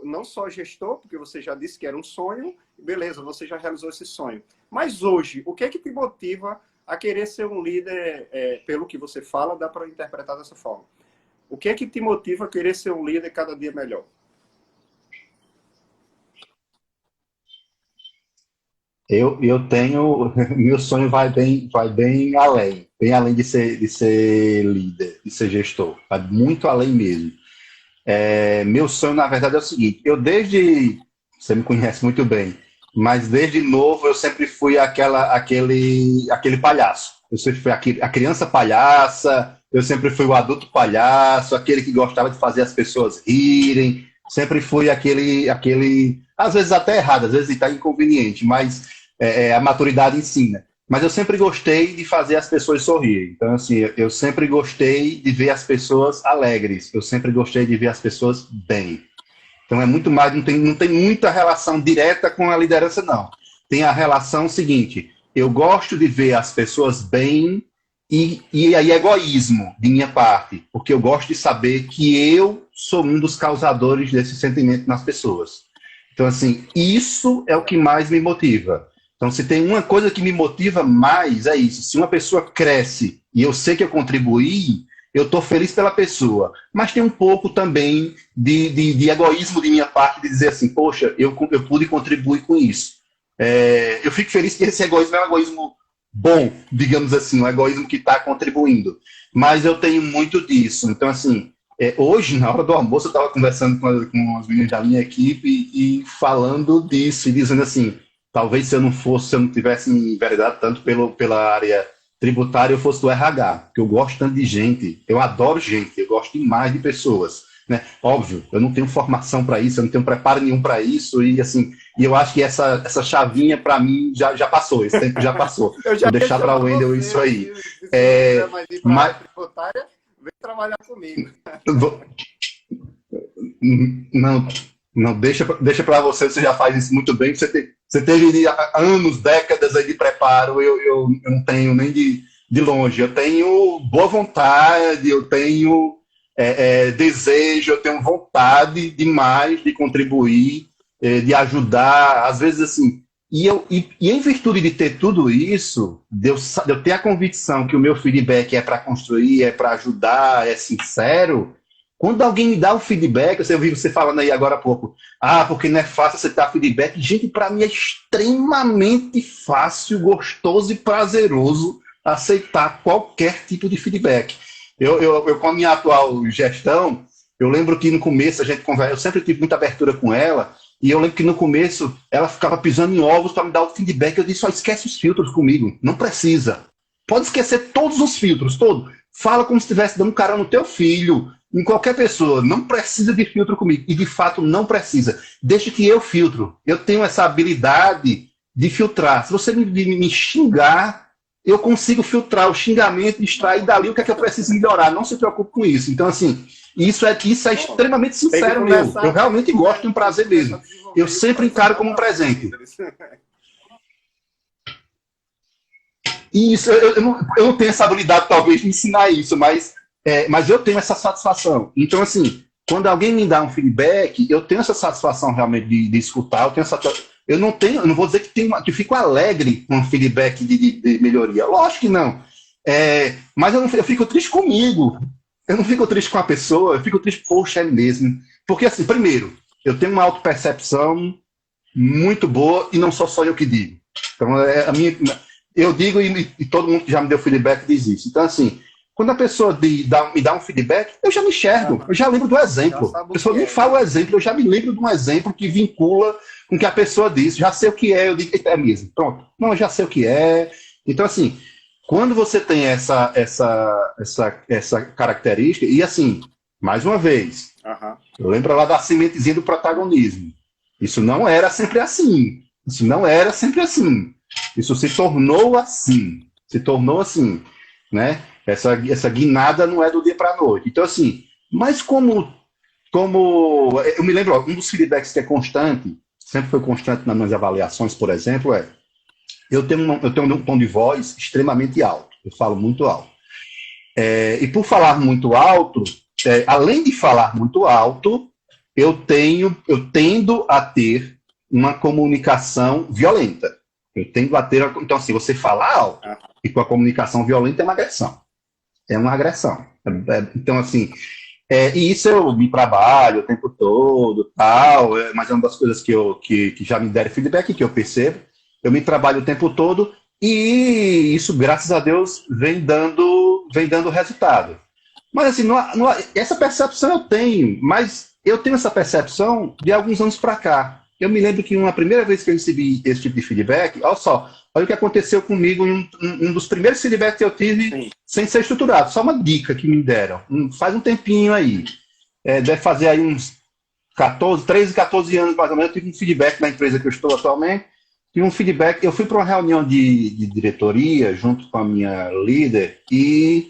não só gestor, porque você já disse que era um sonho, beleza, você já realizou esse sonho. Mas hoje, o que te motiva a querer ser um líder, pelo que você fala, dá para interpretar dessa forma? O que te motiva a querer ser um líder cada dia melhor? Eu tenho... Meu sonho vai bem além de ser líder, de ser gestor. Vai muito além mesmo. Meu sonho, na verdade, é o seguinte. Você me conhece muito bem, mas desde novo eu sempre fui aquele palhaço. Eu sempre fui a criança palhaça, eu sempre fui o adulto palhaço, aquele que gostava de fazer as pessoas rirem. Sempre fui aquele às vezes até errado, às vezes está inconveniente, mas a maturidade ensina. Mas eu sempre gostei de fazer as pessoas sorrirem. Então, assim, eu sempre gostei de ver as pessoas alegres. Eu sempre gostei de ver as pessoas bem. Então, é muito mais, não tem muita relação direta com a liderança, não. Tem a relação seguinte: eu gosto de ver as pessoas bem e aí egoísmo de minha parte, porque eu gosto de saber que eu sou um dos causadores desse sentimento nas pessoas. Então, assim, isso é o que mais me motiva. Então, se tem uma coisa que me motiva mais, é isso. Se uma pessoa cresce e eu sei que eu contribuí, eu estou feliz pela pessoa, mas tem um pouco também de egoísmo de minha parte, de dizer assim, poxa, eu pude contribuir com isso. Eu fico feliz que esse egoísmo é um egoísmo bom, digamos assim, um egoísmo que está contribuindo. Mas eu tenho muito disso. Então, assim, hoje, na hora do almoço, eu estava conversando com os meninos da minha equipe e falando disso, e dizendo assim, talvez se eu não tivesse me enveredado tanto pela área tributária, eu fosse do RH, porque eu gosto tanto de gente, eu adoro gente, eu gosto demais de pessoas, né? Óbvio, eu não tenho formação para isso, eu não tenho preparo nenhum para isso, e assim, e eu acho que essa chavinha para mim já passou, esse tempo já passou. Vou deixar para o Wendel isso aí. Mas tributária, vem trabalhar comigo. Não, deixa para você já faz isso muito bem. Você teve anos, décadas aí de preparo, eu não tenho nem de longe. Eu tenho boa vontade, eu tenho desejo, eu tenho vontade demais de contribuir, de ajudar, às vezes assim. E em virtude de ter tudo isso, de eu ter a convicção que o meu feedback é para construir, é para ajudar, é sincero. Quando alguém me dá um feedback, eu ouvi você falando aí agora há pouco, porque não é fácil aceitar feedback. Gente, para mim é extremamente fácil, gostoso e prazeroso aceitar qualquer tipo de feedback. Eu com a minha atual gestão, eu lembro que no começo a gente conversa, eu sempre tive muita abertura com ela, e eu lembro que no começo ela ficava pisando em ovos para me dar o feedback. Eu disse, só esquece os filtros comigo, não precisa. Pode esquecer todos os filtros, todos. Fala como se estivesse dando um cara no teu filho, em qualquer pessoa, não precisa de filtro comigo. E de fato não precisa. Deixa que eu filtro. Eu tenho essa habilidade de filtrar. Se você me xingar, eu consigo filtrar o xingamento e extrair dali o que é que eu preciso melhorar. Não se preocupe com isso. Então, assim, isso é extremamente sincero meu. Eu realmente gosto de um prazer mesmo. Eu sempre encaro como um presente. Isso, eu não tenho essa habilidade, talvez, de ensinar isso, mas eu tenho essa satisfação. Então, assim, quando alguém me dá um feedback, eu tenho essa satisfação realmente de escutar. Eu não vou dizer que fico alegre com um feedback de melhoria. Lógico que não. Mas eu fico triste comigo. Eu não fico triste com a pessoa, eu fico triste, poxa, é mesmo. Porque, assim, primeiro, eu tenho uma autopercepção muito boa e não sou só eu que digo. Então, eu digo e todo mundo que já me deu feedback diz isso. Então, assim, quando a pessoa me dá um feedback, eu já me enxergo, eu já lembro do exemplo. A pessoa nem fala o exemplo, eu já me lembro de um exemplo que vincula com o que a pessoa disse. Já sei o que é, eu digo, é mesmo. Pronto. Não, eu já sei o que é. Então, assim, quando você tem essa característica, e assim, mais uma vez, eu lembro lá da sementezinha do protagonismo. Isso não era sempre assim. Isso não era sempre assim. Isso se tornou assim. Se tornou assim, né? Essa guinada não é do dia para a noite. Então, assim, mas como eu me lembro, um dos feedbacks que é constante, sempre foi constante nas minhas avaliações, por exemplo, eu tenho um tom de voz extremamente alto. Eu falo muito alto. E por falar muito alto, além de falar muito alto, eu tendo a ter uma comunicação violenta. Eu tendo a ter... Então, assim, você falar alto e com a comunicação violenta é uma agressão. É uma agressão. Então, assim... e isso eu me trabalho o tempo todo, tal, mas é uma das coisas que já me deram feedback, que eu percebo. Eu me trabalho o tempo todo e isso, graças a Deus, vem dando resultado. Mas, assim, essa percepção eu tenho, mas eu tenho essa percepção de alguns anos para cá. Eu me lembro que uma primeira vez que eu recebi esse tipo de feedback, olha o que aconteceu comigo em um dos primeiros feedbacks que eu tive. Sim. Sem ser estruturado, só uma dica que me deram. Faz um tempinho aí. Deve fazer aí uns 13, 14 anos mais ou menos, eu tive um feedback na empresa que eu estou atualmente. Tive um feedback, eu fui para uma reunião de diretoria junto com a minha líder e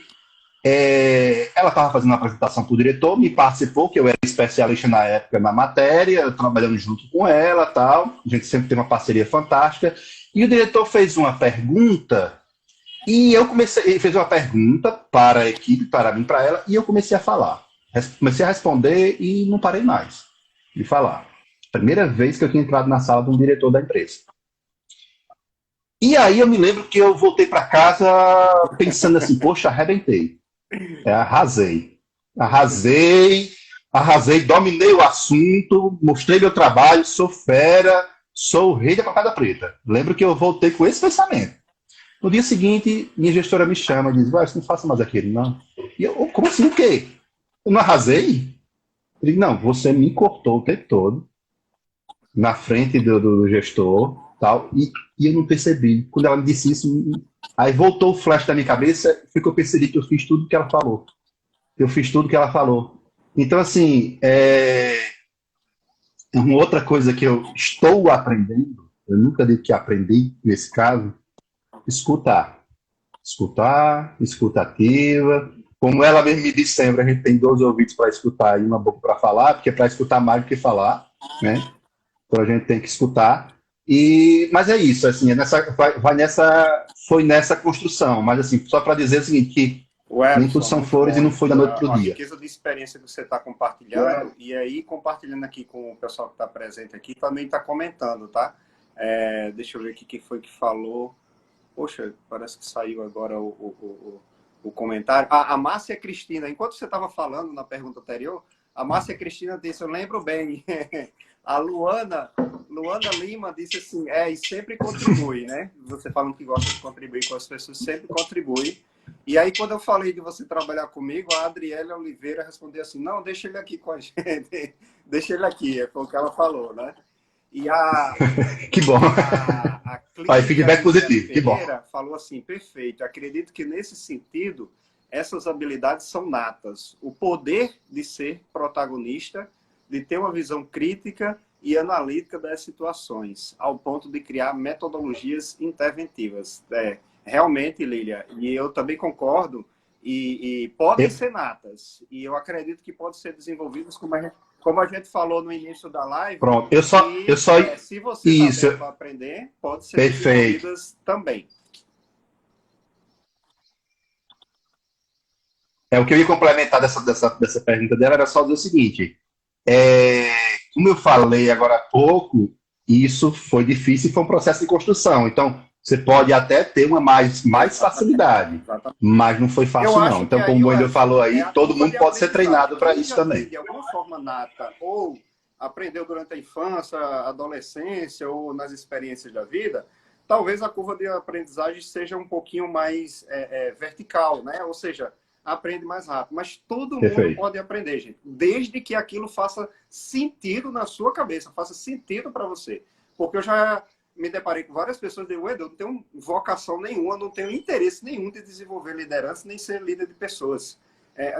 ela estava fazendo uma apresentação para o diretor, me participou, que eu era especialista na época na matéria, trabalhando junto com ela, tal. A gente sempre tem uma parceria fantástica. E o diretor fez uma pergunta e ele fez uma pergunta para a equipe, para mim, para ela, e eu comecei a falar. Comecei a responder e não parei mais de falar. Primeira vez que eu tinha entrado na sala de um diretor da empresa. E aí eu me lembro que eu voltei para casa pensando assim, poxa, arrebentei. Arrasei. Arrasei, arrasei, dominei o assunto, mostrei meu trabalho, sou fera, sou o rei da cocada preta. Lembro que eu voltei com esse pensamento. No dia seguinte, minha gestora me chama e diz, vai, você não faça mais aquilo, não. E eu, como assim, o quê? Eu não arrasei? Eu digo, não, você me cortou o tempo todo, na frente do gestor, tal, e eu não percebi. Quando ela me disse isso, aí voltou o flash da minha cabeça, foi que eu percebi que eu fiz tudo que ela falou. Eu fiz tudo que ela falou. Então, assim, uma outra coisa que eu estou aprendendo, eu nunca digo que aprendi nesse caso, escutar. Escutar, escutativa. Como ela mesmo me disse sempre, a gente tem dois ouvidos para escutar e uma boca para falar, porque é para escutar mais do que falar, né? Então a gente tem que escutar. Mas é isso, assim, foi nessa construção. Mas assim, só para dizer o seguinte, que O nem tudo Epson, são muito flores e bom não isso, foi da noite para o a dia. riqueza de experiência que você está compartilhando, e aí compartilhando aqui com o pessoal que está presente aqui, também está comentando, tá? Deixa eu ver aqui quem foi que falou. Poxa, parece que saiu agora o comentário. A Márcia Cristina, enquanto você estava falando na pergunta anterior, a Márcia Cristina disse, eu lembro bem, a Luana Lima disse assim, e sempre contribui, né? Você falando que gosta de contribuir com as pessoas, sempre contribui. E aí, quando eu falei de você trabalhar comigo, a Adriele Oliveira respondeu assim, não, deixa ele aqui com a gente, deixa ele aqui, foi o que ela falou, né? E Que bom. a Aí, Clídia feedback Gisele positivo, que bom. Ferreira falou assim, perfeito, acredito que nesse sentido, essas habilidades são natas. O poder de ser protagonista, de ter uma visão crítica e analítica das situações, ao ponto de criar metodologias interventivas. Realmente, Lília, e eu também concordo, e podem ser natas, e eu acredito que podem ser desenvolvidas como a gente falou no início da live, Pronto, se você está isso, aberto para aprender, pode ser perfeito. desenvolvidas também. O que eu ia complementar dessa pergunta dela era só dizer o seguinte: é, como eu falei agora há pouco, isso foi difícil e foi um processo de construção. Então, você pode até ter uma mais Exatamente. facilidade, mas não foi Eu fácil, não. acho que Então, aí, como o Wendel Wellington, falou é aí, a todo curva mundo de pode ser aprendizagem. treinado para Quem isso já tem também. de alguma forma nata ou aprendeu durante a infância, adolescência ou nas experiências da vida, talvez a curva de aprendizagem seja um pouquinho mais vertical, né? Ou seja, aprende mais rápido. Mas todo mundo Perfeito. pode aprender, gente, desde que aquilo faça sentido na sua cabeça, faça sentido para você. Porque eu já me deparei com várias pessoas e digo, eu não tenho vocação nenhuma, não tenho interesse nenhum de desenvolver liderança, nem ser líder de pessoas.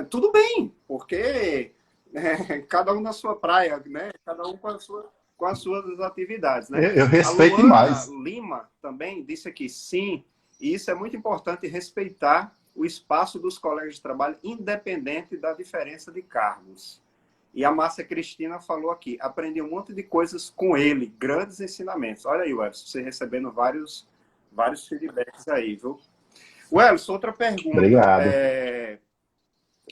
Tudo bem, porque cada um na sua praia, né? Cada um com as suas atividades, né? Eu A respeito Luana demais. Lima também disse aqui, sim, e isso é muito importante, respeitar o espaço dos colegas de trabalho, independente da diferença de cargos. E a Márcia Cristina falou aqui, aprendi um monte de coisas com ele, grandes ensinamentos. Olha aí, Wellington, você recebendo vários feedbacks aí, viu? Wellington, outra pergunta. Obrigado.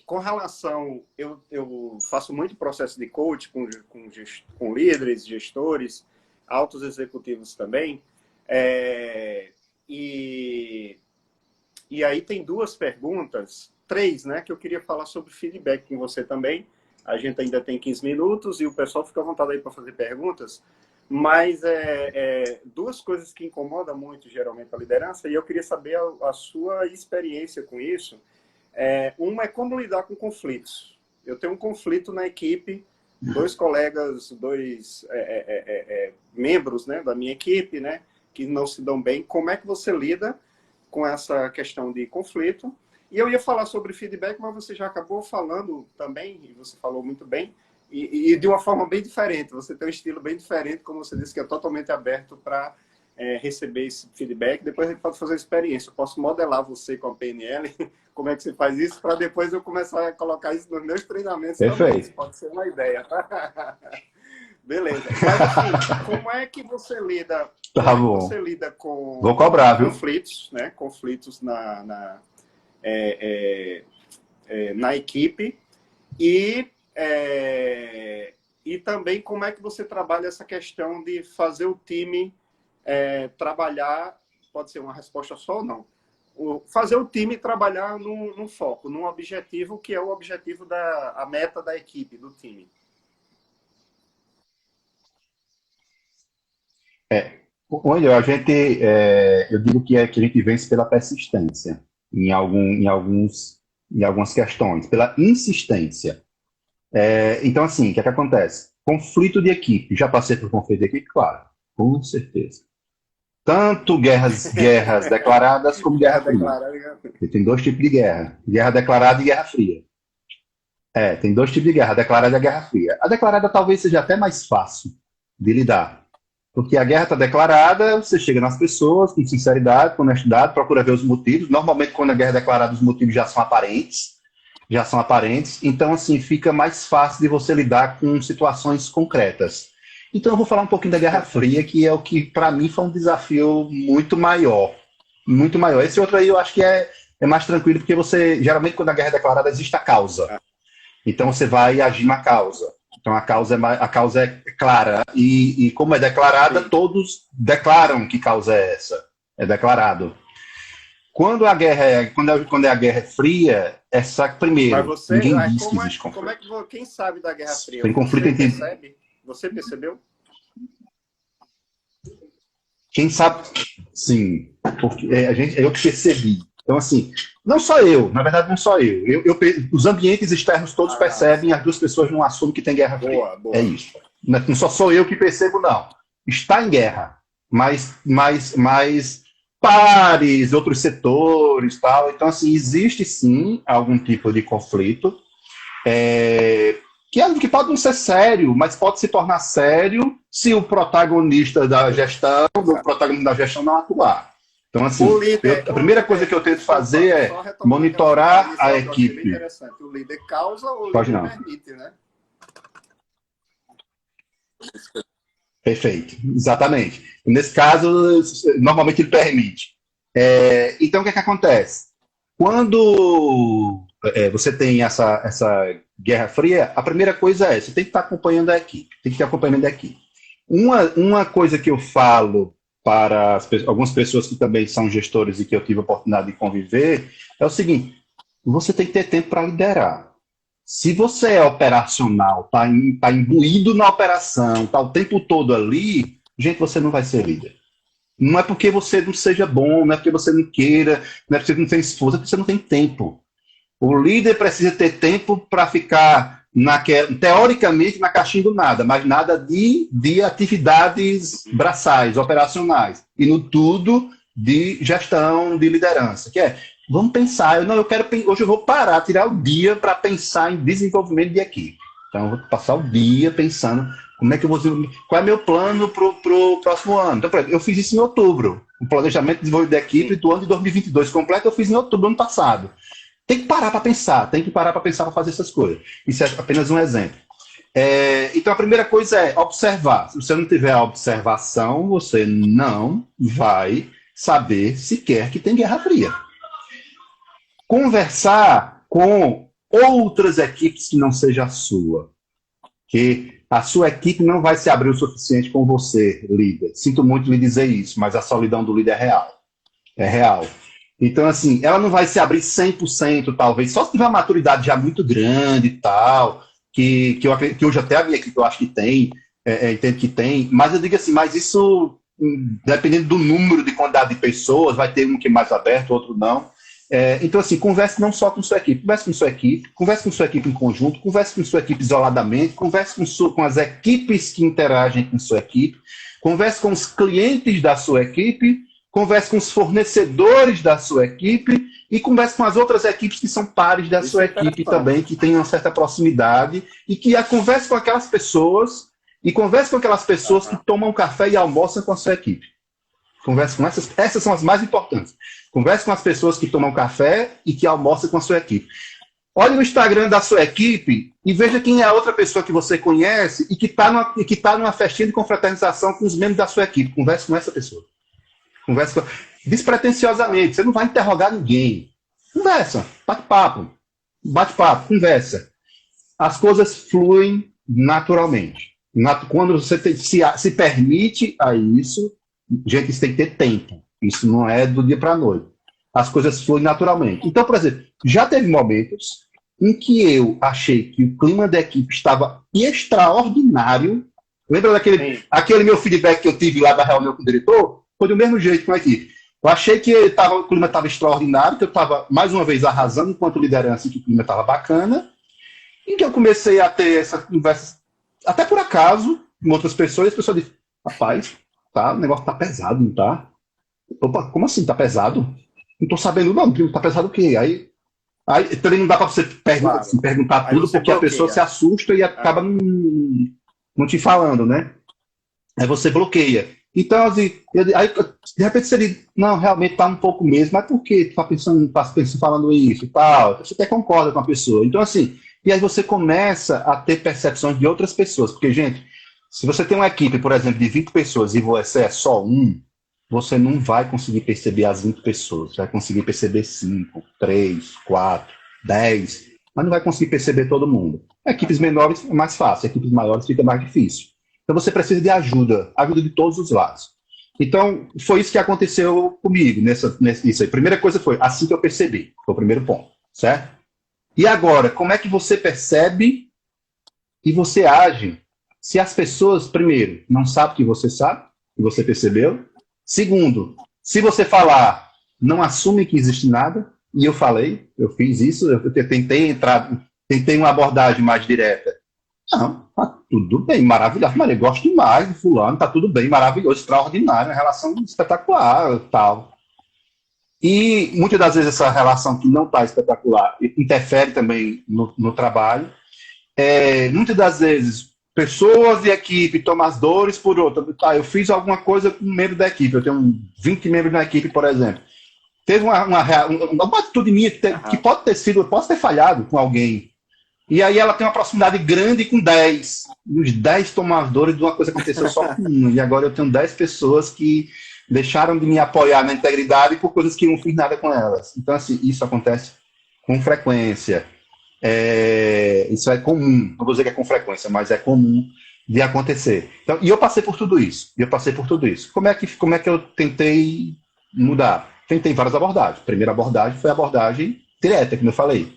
Com relação, eu faço muito processo de coach com líderes, gestores, altos executivos também. É, e, e aí tem duas perguntas, três, né, que eu queria falar sobre feedback com você também. A gente ainda tem 15 minutos e o pessoal fica à vontade aí para fazer perguntas. Mas duas coisas que incomodam muito, geralmente, a liderança, e eu queria saber a sua experiência com isso. Uma é como lidar com conflitos. Eu tenho um conflito na equipe, dois colegas, dois membros, né, da minha equipe, né, que não se dão bem. Como é que você lida com essa questão de conflito? E eu ia falar sobre feedback, mas você já acabou falando também, e você falou muito bem, e de uma forma bem diferente. Você tem um estilo bem diferente, como você disse, que é totalmente aberto para receber esse feedback. Depois a gente pode fazer experiência. Eu posso modelar você com a PNL, como é que você faz isso, para depois eu começar a colocar isso nos meus treinamentos também. Isso Perfeito. pode ser uma ideia, tá? Beleza. Mas assim, como é que você lida, Tá bom. com Vou cobrar, viu? conflitos, né? Conflitos na equipe e também como é que você trabalha essa questão de fazer o time trabalhar, pode ser uma resposta só ou não, fazer o time trabalhar num foco, num objetivo que é o objetivo a meta da equipe, do time. Olha, eu digo que a gente vence pela persistência em algumas questões, pela insistência. Então, assim, o que é que acontece? Conflito de equipe. Já passei por conflito de equipe? Claro, com certeza. Tanto guerras declaradas como guerra fria. E tem dois tipos de guerra: guerra declarada e guerra fria. Tem dois tipos de guerra: a declarada e a guerra fria. A declarada talvez seja até mais fácil de lidar. Porque a guerra está declarada, você chega nas pessoas com sinceridade, com honestidade, procura ver os motivos. Normalmente, quando a guerra é declarada, os motivos já são aparentes. Então, assim, fica mais fácil de você lidar com situações concretas. Então, eu vou falar um pouquinho da Guerra Fria, que é o que, para mim, foi um desafio muito maior. Muito maior. Esse outro aí eu acho que é mais tranquilo, porque geralmente, quando a guerra é declarada, existe a causa. Então, você vai agir na causa. Então, a causa é clara. E como é declarada, todos declaram que causa é essa. É declarado. Quando a guerra é fria, primeiro, ninguém diz que existe conflito. Quem sabe da Guerra Fria? Tem conflito entre... Você percebeu? Quem sabe, sim, porque eu que percebi. Então, assim, não só eu, na verdade, não só eu. Os ambientes externos todos percebem, as duas pessoas não assumem que tem Guerra Fria. Boa. É isso. Não só sou eu que percebo, não. Está em guerra, mas pares, outros setores, tal. Então, assim, existe sim algum tipo de conflito que pode não ser sério, mas pode se tornar sério se o protagonista da gestão não atuar. Então, assim, a primeira coisa que eu tento fazer é monitorar a equipe. O líder causa ou o líder permite, né? Perfeito, exatamente. Nesse caso, normalmente ele permite. Então, o que acontece? Quando você tem essa Guerra Fria, a primeira coisa você tem que estar acompanhando a equipe. Uma coisa que eu falo para algumas pessoas que também são gestores e que eu tive a oportunidade de conviver é o seguinte: você tem que ter tempo para liderar. Se você é operacional, está imbuído na operação, está o tempo todo ali, gente, você não vai ser líder. Não é porque você não seja bom, não é porque você não queira, não é porque você não tem esforço, é porque você não tem tempo. O líder precisa ter tempo para ficar, teoricamente, na caixinha do nada, mas nada de atividades braçais, operacionais. E no tudo de gestão, de liderança, que vamos pensar, hoje eu vou parar, tirar o dia para pensar em desenvolvimento de equipe. Então, eu vou passar o dia pensando qual é meu plano para o próximo ano. Então, por exemplo, eu fiz isso em outubro. O planejamento de desenvolvimento da equipe do ano de 2022 completo eu fiz em outubro do ano passado. Tem que parar para pensar, para fazer essas coisas. Isso é apenas um exemplo. Então, a primeira coisa é observar. Se você não tiver a observação, você não vai saber sequer que tem Guerra Fria. Conversar com outras equipes que não seja a sua. Que a sua equipe não vai se abrir o suficiente com você, líder. Sinto muito lhe dizer isso, mas a solidão do líder é real. É real. Então, assim, ela não vai se abrir 100%, talvez, só se tiver uma maturidade já muito grande e tal, que hoje até a minha equipe eu acho que tem, entendo que tem, mas eu digo assim, mas isso, dependendo do número de quantidade de pessoas, vai ter um que é mais aberto, outro não. Então, assim, converse não só com sua equipe, converse com sua equipe em conjunto, converse com sua equipe isoladamente, converse com as equipes que interagem com sua equipe, converse com os clientes da sua equipe, converse com os fornecedores da sua equipe e converse com as outras equipes que são pares da sua equipe também, que têm uma certa proximidade, e converse com aquelas pessoas que tomam café e almoçam com a sua equipe. Converse com essas são as mais importantes. Converse com as pessoas que tomam café e que almoçam com a sua equipe. Olhe no Instagram da sua equipe e veja quem é a outra pessoa que você conhece e que está numa festinha de confraternização com os membros da sua equipe. Converse com essa pessoa. Converse despretensiosamente. Você não vai interrogar ninguém. Conversa. Bate-papo. Conversa. As coisas fluem naturalmente. Quando você se permite a isso, gente, isso tem que ter tempo. Isso não é do dia para a noite. as coisas fluem naturalmente. Então, por exemplo, já teve momentos em que eu achei que o clima da equipe estava extraordinário. Lembra aquele meu feedback que eu tive lá da reunião com o diretor? Foi do mesmo jeito com a equipe. Eu achei que o clima estava extraordinário, que eu estava, mais uma vez, arrasando enquanto liderança, que o clima estava bacana, e que eu comecei a ter essa conversa, até por acaso, com outras pessoas, e as pessoas dizem, rapaz, tá, o negócio tá pesado, não tá? Opa, como assim, tá pesado? Não tô sabendo, não, tá pesado o quê? Aí também não dá para você Claro. assim, perguntar Aí tudo, você porque a bloqueia. pessoa se assusta e acaba não te falando, né? Aí você bloqueia. Então, assim, aí, de repente você diz, não, realmente tá um pouco mesmo, mas por que tu tá pensando falando isso e tal? Você até concorda com a pessoa. Então, assim, e aí você começa a ter percepções de outras pessoas. Porque, gente, se você tem uma equipe, por exemplo, de 20 pessoas e você é só um, você não vai conseguir perceber as 20 pessoas. Vai conseguir perceber 5, 3, 4, 10, mas não vai conseguir perceber todo mundo. Equipes menores é mais fácil, equipes maiores fica mais difícil. Então você precisa de ajuda de todos os lados. Então, foi isso que aconteceu comigo nisso aí. Primeira coisa foi assim que eu percebi, foi o primeiro ponto, certo? E agora, como é que você percebe e você age se as pessoas, primeiro, não sabem que você percebeu? Segundo, se você falar, não assume que existe nada, e eu falei, eu fiz isso, eu tentei uma abordagem mais direta. Não, tá tudo bem, maravilhoso. Mas eu gosto demais do fulano, tá tudo bem, maravilhoso, extraordinário, uma relação espetacular tal. E muitas das vezes essa relação que não está espetacular interfere também no trabalho. Muitas das vezes, pessoas de equipe tomam as dores por outra. Tá, eu fiz alguma coisa com um membro da equipe, eu tenho 20 membros na equipe, por exemplo. Teve uma atitude minha que pode ter sido, eu posso ter falhado com alguém. E aí ela tem uma proximidade grande com 10. E os 10 tomam as dores de uma coisa que aconteceu só com um. E agora eu tenho 10 pessoas que deixaram de me apoiar na integridade por coisas que eu não fiz nada com elas. Então, assim, isso acontece com frequência. Isso é comum. Não vou dizer que é com frequência, mas é comum de acontecer. Então, e eu passei por tudo isso. Como é que eu tentei mudar? Tentei várias abordagens. A primeira abordagem foi a abordagem direta, como eu falei.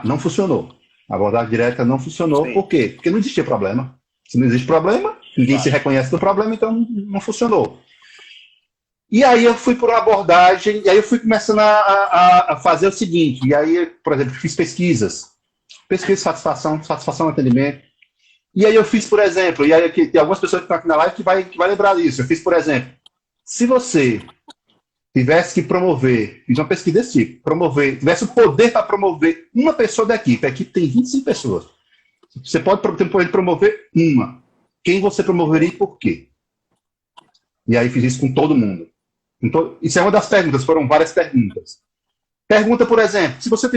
Não funcionou. A abordagem direta não funcionou. Sim. Por quê? Porque não existia problema. Se não existe problema, ninguém se reconhece do problema, então não funcionou. E aí eu fui por uma abordagem, e aí eu fui começando a fazer o seguinte, e aí, por exemplo, fiz pesquisa de satisfação, atendimento. E aí eu fiz, por exemplo, e aí tem algumas pessoas que estão aqui na live que vai lembrar disso. Eu fiz, por exemplo, se você tivesse que promover, fiz uma pesquisa desse tipo, tivesse o poder para promover uma pessoa da equipe, a equipe tem 25 pessoas. Você pode promover uma. Quem você promoveria e por quê? E aí fiz isso com todo mundo. Então, isso é uma das perguntas, foram várias perguntas. Pergunta, por exemplo, se você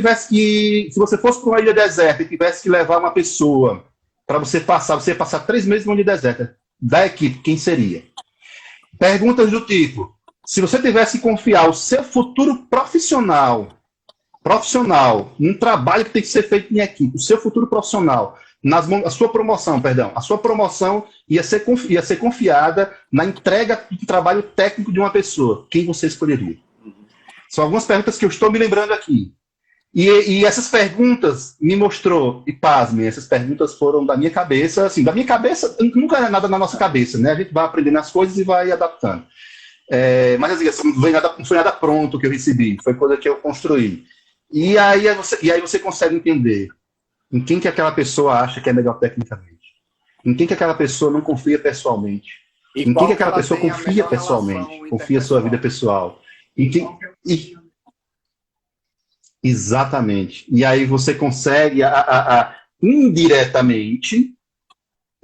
fosse para uma ilha deserta e tivesse que levar uma pessoa para você ia passar 3 meses numa ilha deserta, da equipe, quem seria? Perguntas do tipo, se você tivesse que confiar o seu futuro profissional, num trabalho que tem que ser feito em equipe, o seu futuro profissional, a sua promoção ia ser confiada na entrega do trabalho técnico de uma pessoa. Quem você escolheria? São algumas perguntas que eu estou me lembrando aqui. E essas perguntas me mostrou, e pasmem, essas perguntas foram da minha cabeça, assim, nunca é nada na nossa cabeça, né? A gente vai aprendendo as coisas e vai adaptando. Mas assim, não foi nada pronto que eu recebi, foi coisa que eu construí. E aí você consegue entender em quem que aquela pessoa acha que é melhor tecnicamente, em quem que aquela pessoa não confia pessoalmente, em quem que aquela pessoa confia pessoalmente, confia a sua vida pessoal. Exatamente. E aí você consegue indiretamente,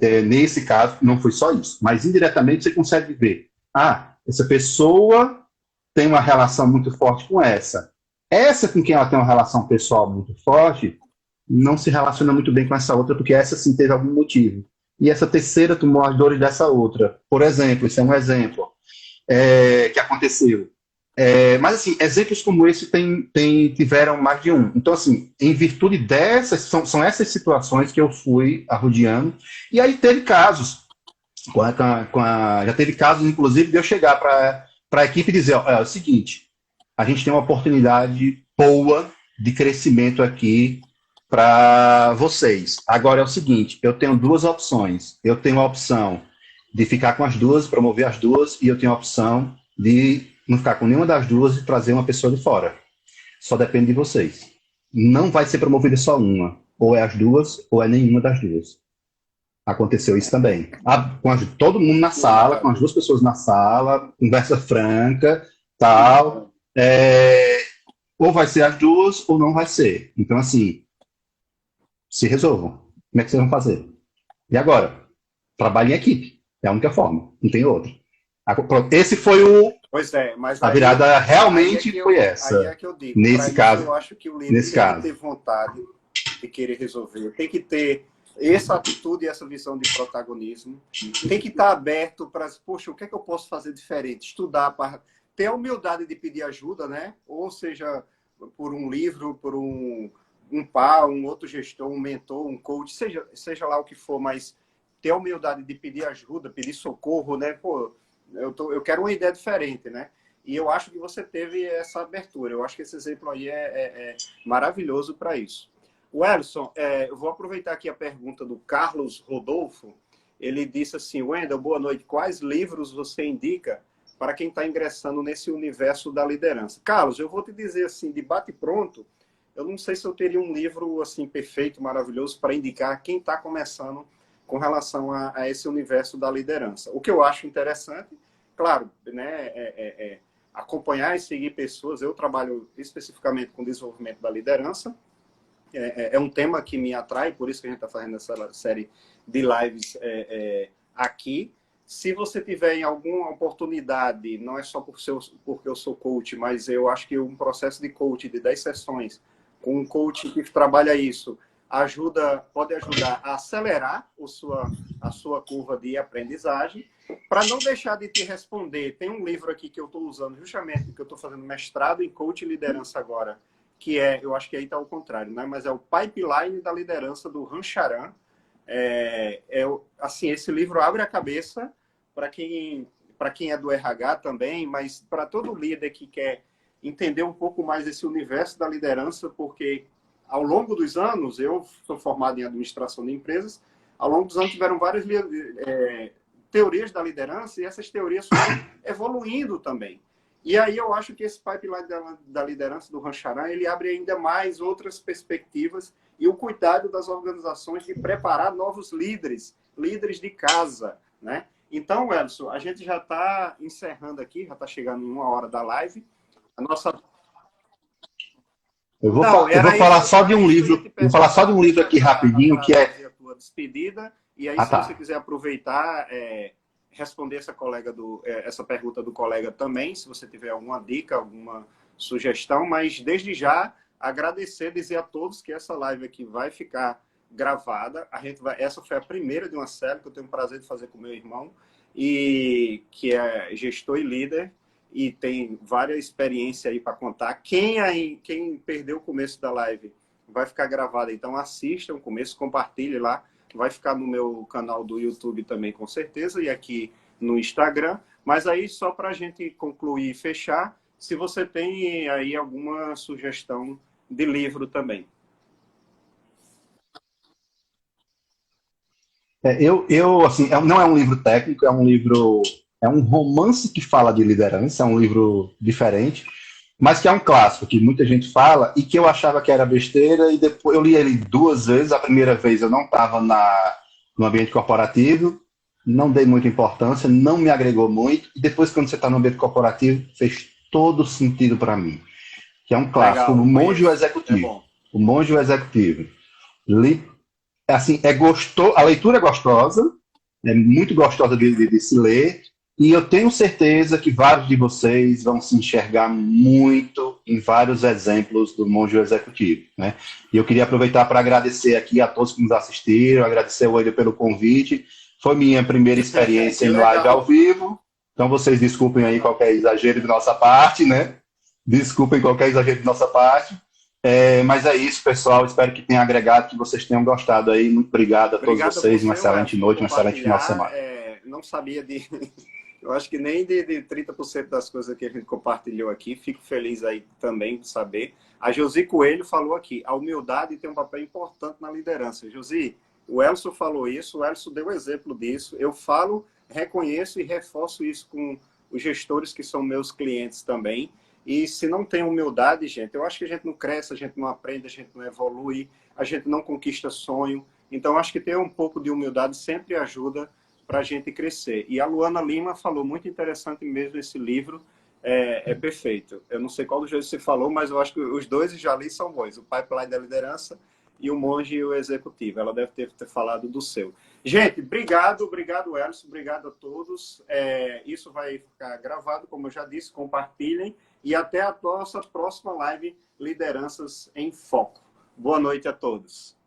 nesse caso, não foi só isso, mas indiretamente você consegue ver, essa pessoa tem uma relação muito forte com essa. Essa com quem ela tem uma relação pessoal muito forte, não se relaciona muito bem com essa outra, porque essa sim teve algum motivo. E essa terceira tomou as dores dessa outra. Por exemplo, isso é um exemplo que aconteceu. Mas, assim, exemplos como esse tiveram mais de um. Então, assim, em virtude dessas, são essas situações que eu fui arrodeando. E aí teve casos, já teve casos, inclusive, de eu chegar para a equipe e dizer, é o seguinte, a gente tem uma oportunidade boa de crescimento aqui para vocês. Agora é o seguinte, eu tenho duas opções. Eu tenho a opção de ficar com as duas, promover as duas, e eu tenho a opção de não ficar com nenhuma das duas e trazer uma pessoa de fora. Só depende de vocês. Não vai ser promovida só uma. Ou é as duas, ou é nenhuma das duas. Aconteceu isso também. Todo mundo na sala, com as duas pessoas na sala, conversa franca, tal. Ou vai ser as duas, ou não vai ser. Então, assim, se resolvam. Como é que vocês vão fazer? E agora? Trabalhe em equipe. É a única forma. Não tem outra. Esse foi o... Pois é, mas a virada realmente aí foi essa. Aí é que eu digo. Nesse caso, eu acho que o líder tem que ter vontade de querer resolver. Tem que ter essa atitude e essa visão de protagonismo. Tem que estar aberto para, poxa, o que é que eu posso fazer diferente? Estudar, para ter a humildade de pedir ajuda, né? Ou seja, por um livro, por um par, um outro gestor, um mentor, um coach, seja lá o que for, mas ter a humildade de pedir ajuda, pedir socorro, né? Pô, eu quero uma ideia diferente, né? E eu acho que você teve essa abertura. Eu acho que esse exemplo aí é maravilhoso para isso. O Ellison, eu vou aproveitar aqui a pergunta do Carlos Rodolfo. Ele disse assim, Wendel, boa noite. Quais livros você indica para quem está ingressando nesse universo da liderança? Carlos, eu vou te dizer assim, de bate-pronto, eu não sei se eu teria um livro assim perfeito, maravilhoso, para indicar quem está começando com relação a esse universo da liderança. O que eu acho interessante, claro, né, acompanhar e seguir pessoas. Eu trabalho especificamente com desenvolvimento da liderança. É um tema que me atrai, por isso que a gente está fazendo essa série de lives aqui. Se você tiver em alguma oportunidade, não é só porque eu sou coach, mas eu acho que um processo de coach de 10 sessões, com um coach que trabalha isso, pode ajudar a acelerar a sua curva de aprendizagem. Para não deixar de te responder, tem um livro aqui que eu estou usando justamente porque eu estou fazendo mestrado em coach e liderança agora, que eu acho que aí está ao contrário, né? Mas é o Pipeline da Liderança, do Rancharan. Assim, esse livro abre a cabeça para quem é do RH também, mas para todo líder que quer entender um pouco mais desse universo da liderança, porque ao longo dos anos, eu sou formado em administração de empresas, ao longo dos anos tiveram várias teorias da liderança e essas teorias foram evoluindo também. E aí eu acho que esse pipeline da liderança do Rancharan, ele abre ainda mais outras perspectivas e o cuidado das organizações de preparar novos líderes de casa, né? Então, Ellison, a gente já está encerrando aqui, já está chegando em 1 hora da live. A nossa... Eu vou falar só de um livro. Vou falar só de um livro aqui rapidinho, que é... a tua despedida. E aí, se você quiser aproveitar, responder essa pergunta do colega também, se você tiver alguma dica, alguma sugestão. Mas, desde já, agradecer, dizer a todos que essa live aqui vai ficar gravada. Essa foi a primeira de uma série que eu tenho o prazer de fazer com meu irmão, e que é gestor e líder, e tem várias experiências aí para contar. Quem perdeu o começo da live vai ficar gravado, então assista o começo, compartilhe lá, vai ficar no meu canal do YouTube também, com certeza, e aqui no Instagram. Mas aí, só para a gente concluir e fechar, se você tem aí alguma sugestão de livro também. Assim, não é um livro técnico, é um romance que fala de liderança, é um livro diferente, mas que é um clássico, que muita gente fala, e que eu achava que era besteira, e depois eu li ele 2 vezes. A primeira vez eu não estava no ambiente corporativo, não dei muita importância, não me agregou muito, e depois, quando você está no ambiente corporativo, fez todo sentido para mim. Que é um clássico, O Monge e o Executivo. O Monge e o Executivo. Assim, a leitura é gostosa, é muito gostosa de se ler, e eu tenho certeza que vários de vocês vão se enxergar muito em vários exemplos do Monge Executivo, né? E eu queria aproveitar para agradecer aqui a todos que nos assistiram, agradecer ao Wendel pelo convite. Foi minha primeira experiência em live ao vivo, então vocês desculpem aí qualquer exagero de nossa parte, né? Desculpem qualquer exagero de nossa parte. Mas é isso, pessoal. Espero que tenha agregado, que vocês tenham gostado aí. Muito obrigado a todos vocês. Uma excelente noite, uma excelente final de semana. Não sabia Eu acho que nem de 30% das coisas que a gente compartilhou aqui, fico feliz aí também de saber. A Josi Coelho falou aqui, a humildade tem um papel importante na liderança. Josi, o Elcio falou isso, o Elcio deu exemplo disso. Eu falo, reconheço e reforço isso com os gestores que são meus clientes também. E se não tem humildade, gente, eu acho que a gente não cresce, a gente não aprende, a gente não evolui, a gente não conquista sonho. Então, acho que ter um pouco de humildade sempre ajuda para a gente crescer. E a Luana Lima falou, muito interessante mesmo esse livro, é perfeito. Eu não sei qual dos dois você falou, mas eu acho que os dois já li são bons, o Pipeline da Liderança e o Monge e o Executivo. Ela deve ter falado do seu. Gente, obrigado, Elcio, obrigado a todos. Isso vai ficar gravado, como eu já disse, compartilhem e até a nossa próxima live Lideranças em Foco. Boa noite a todos.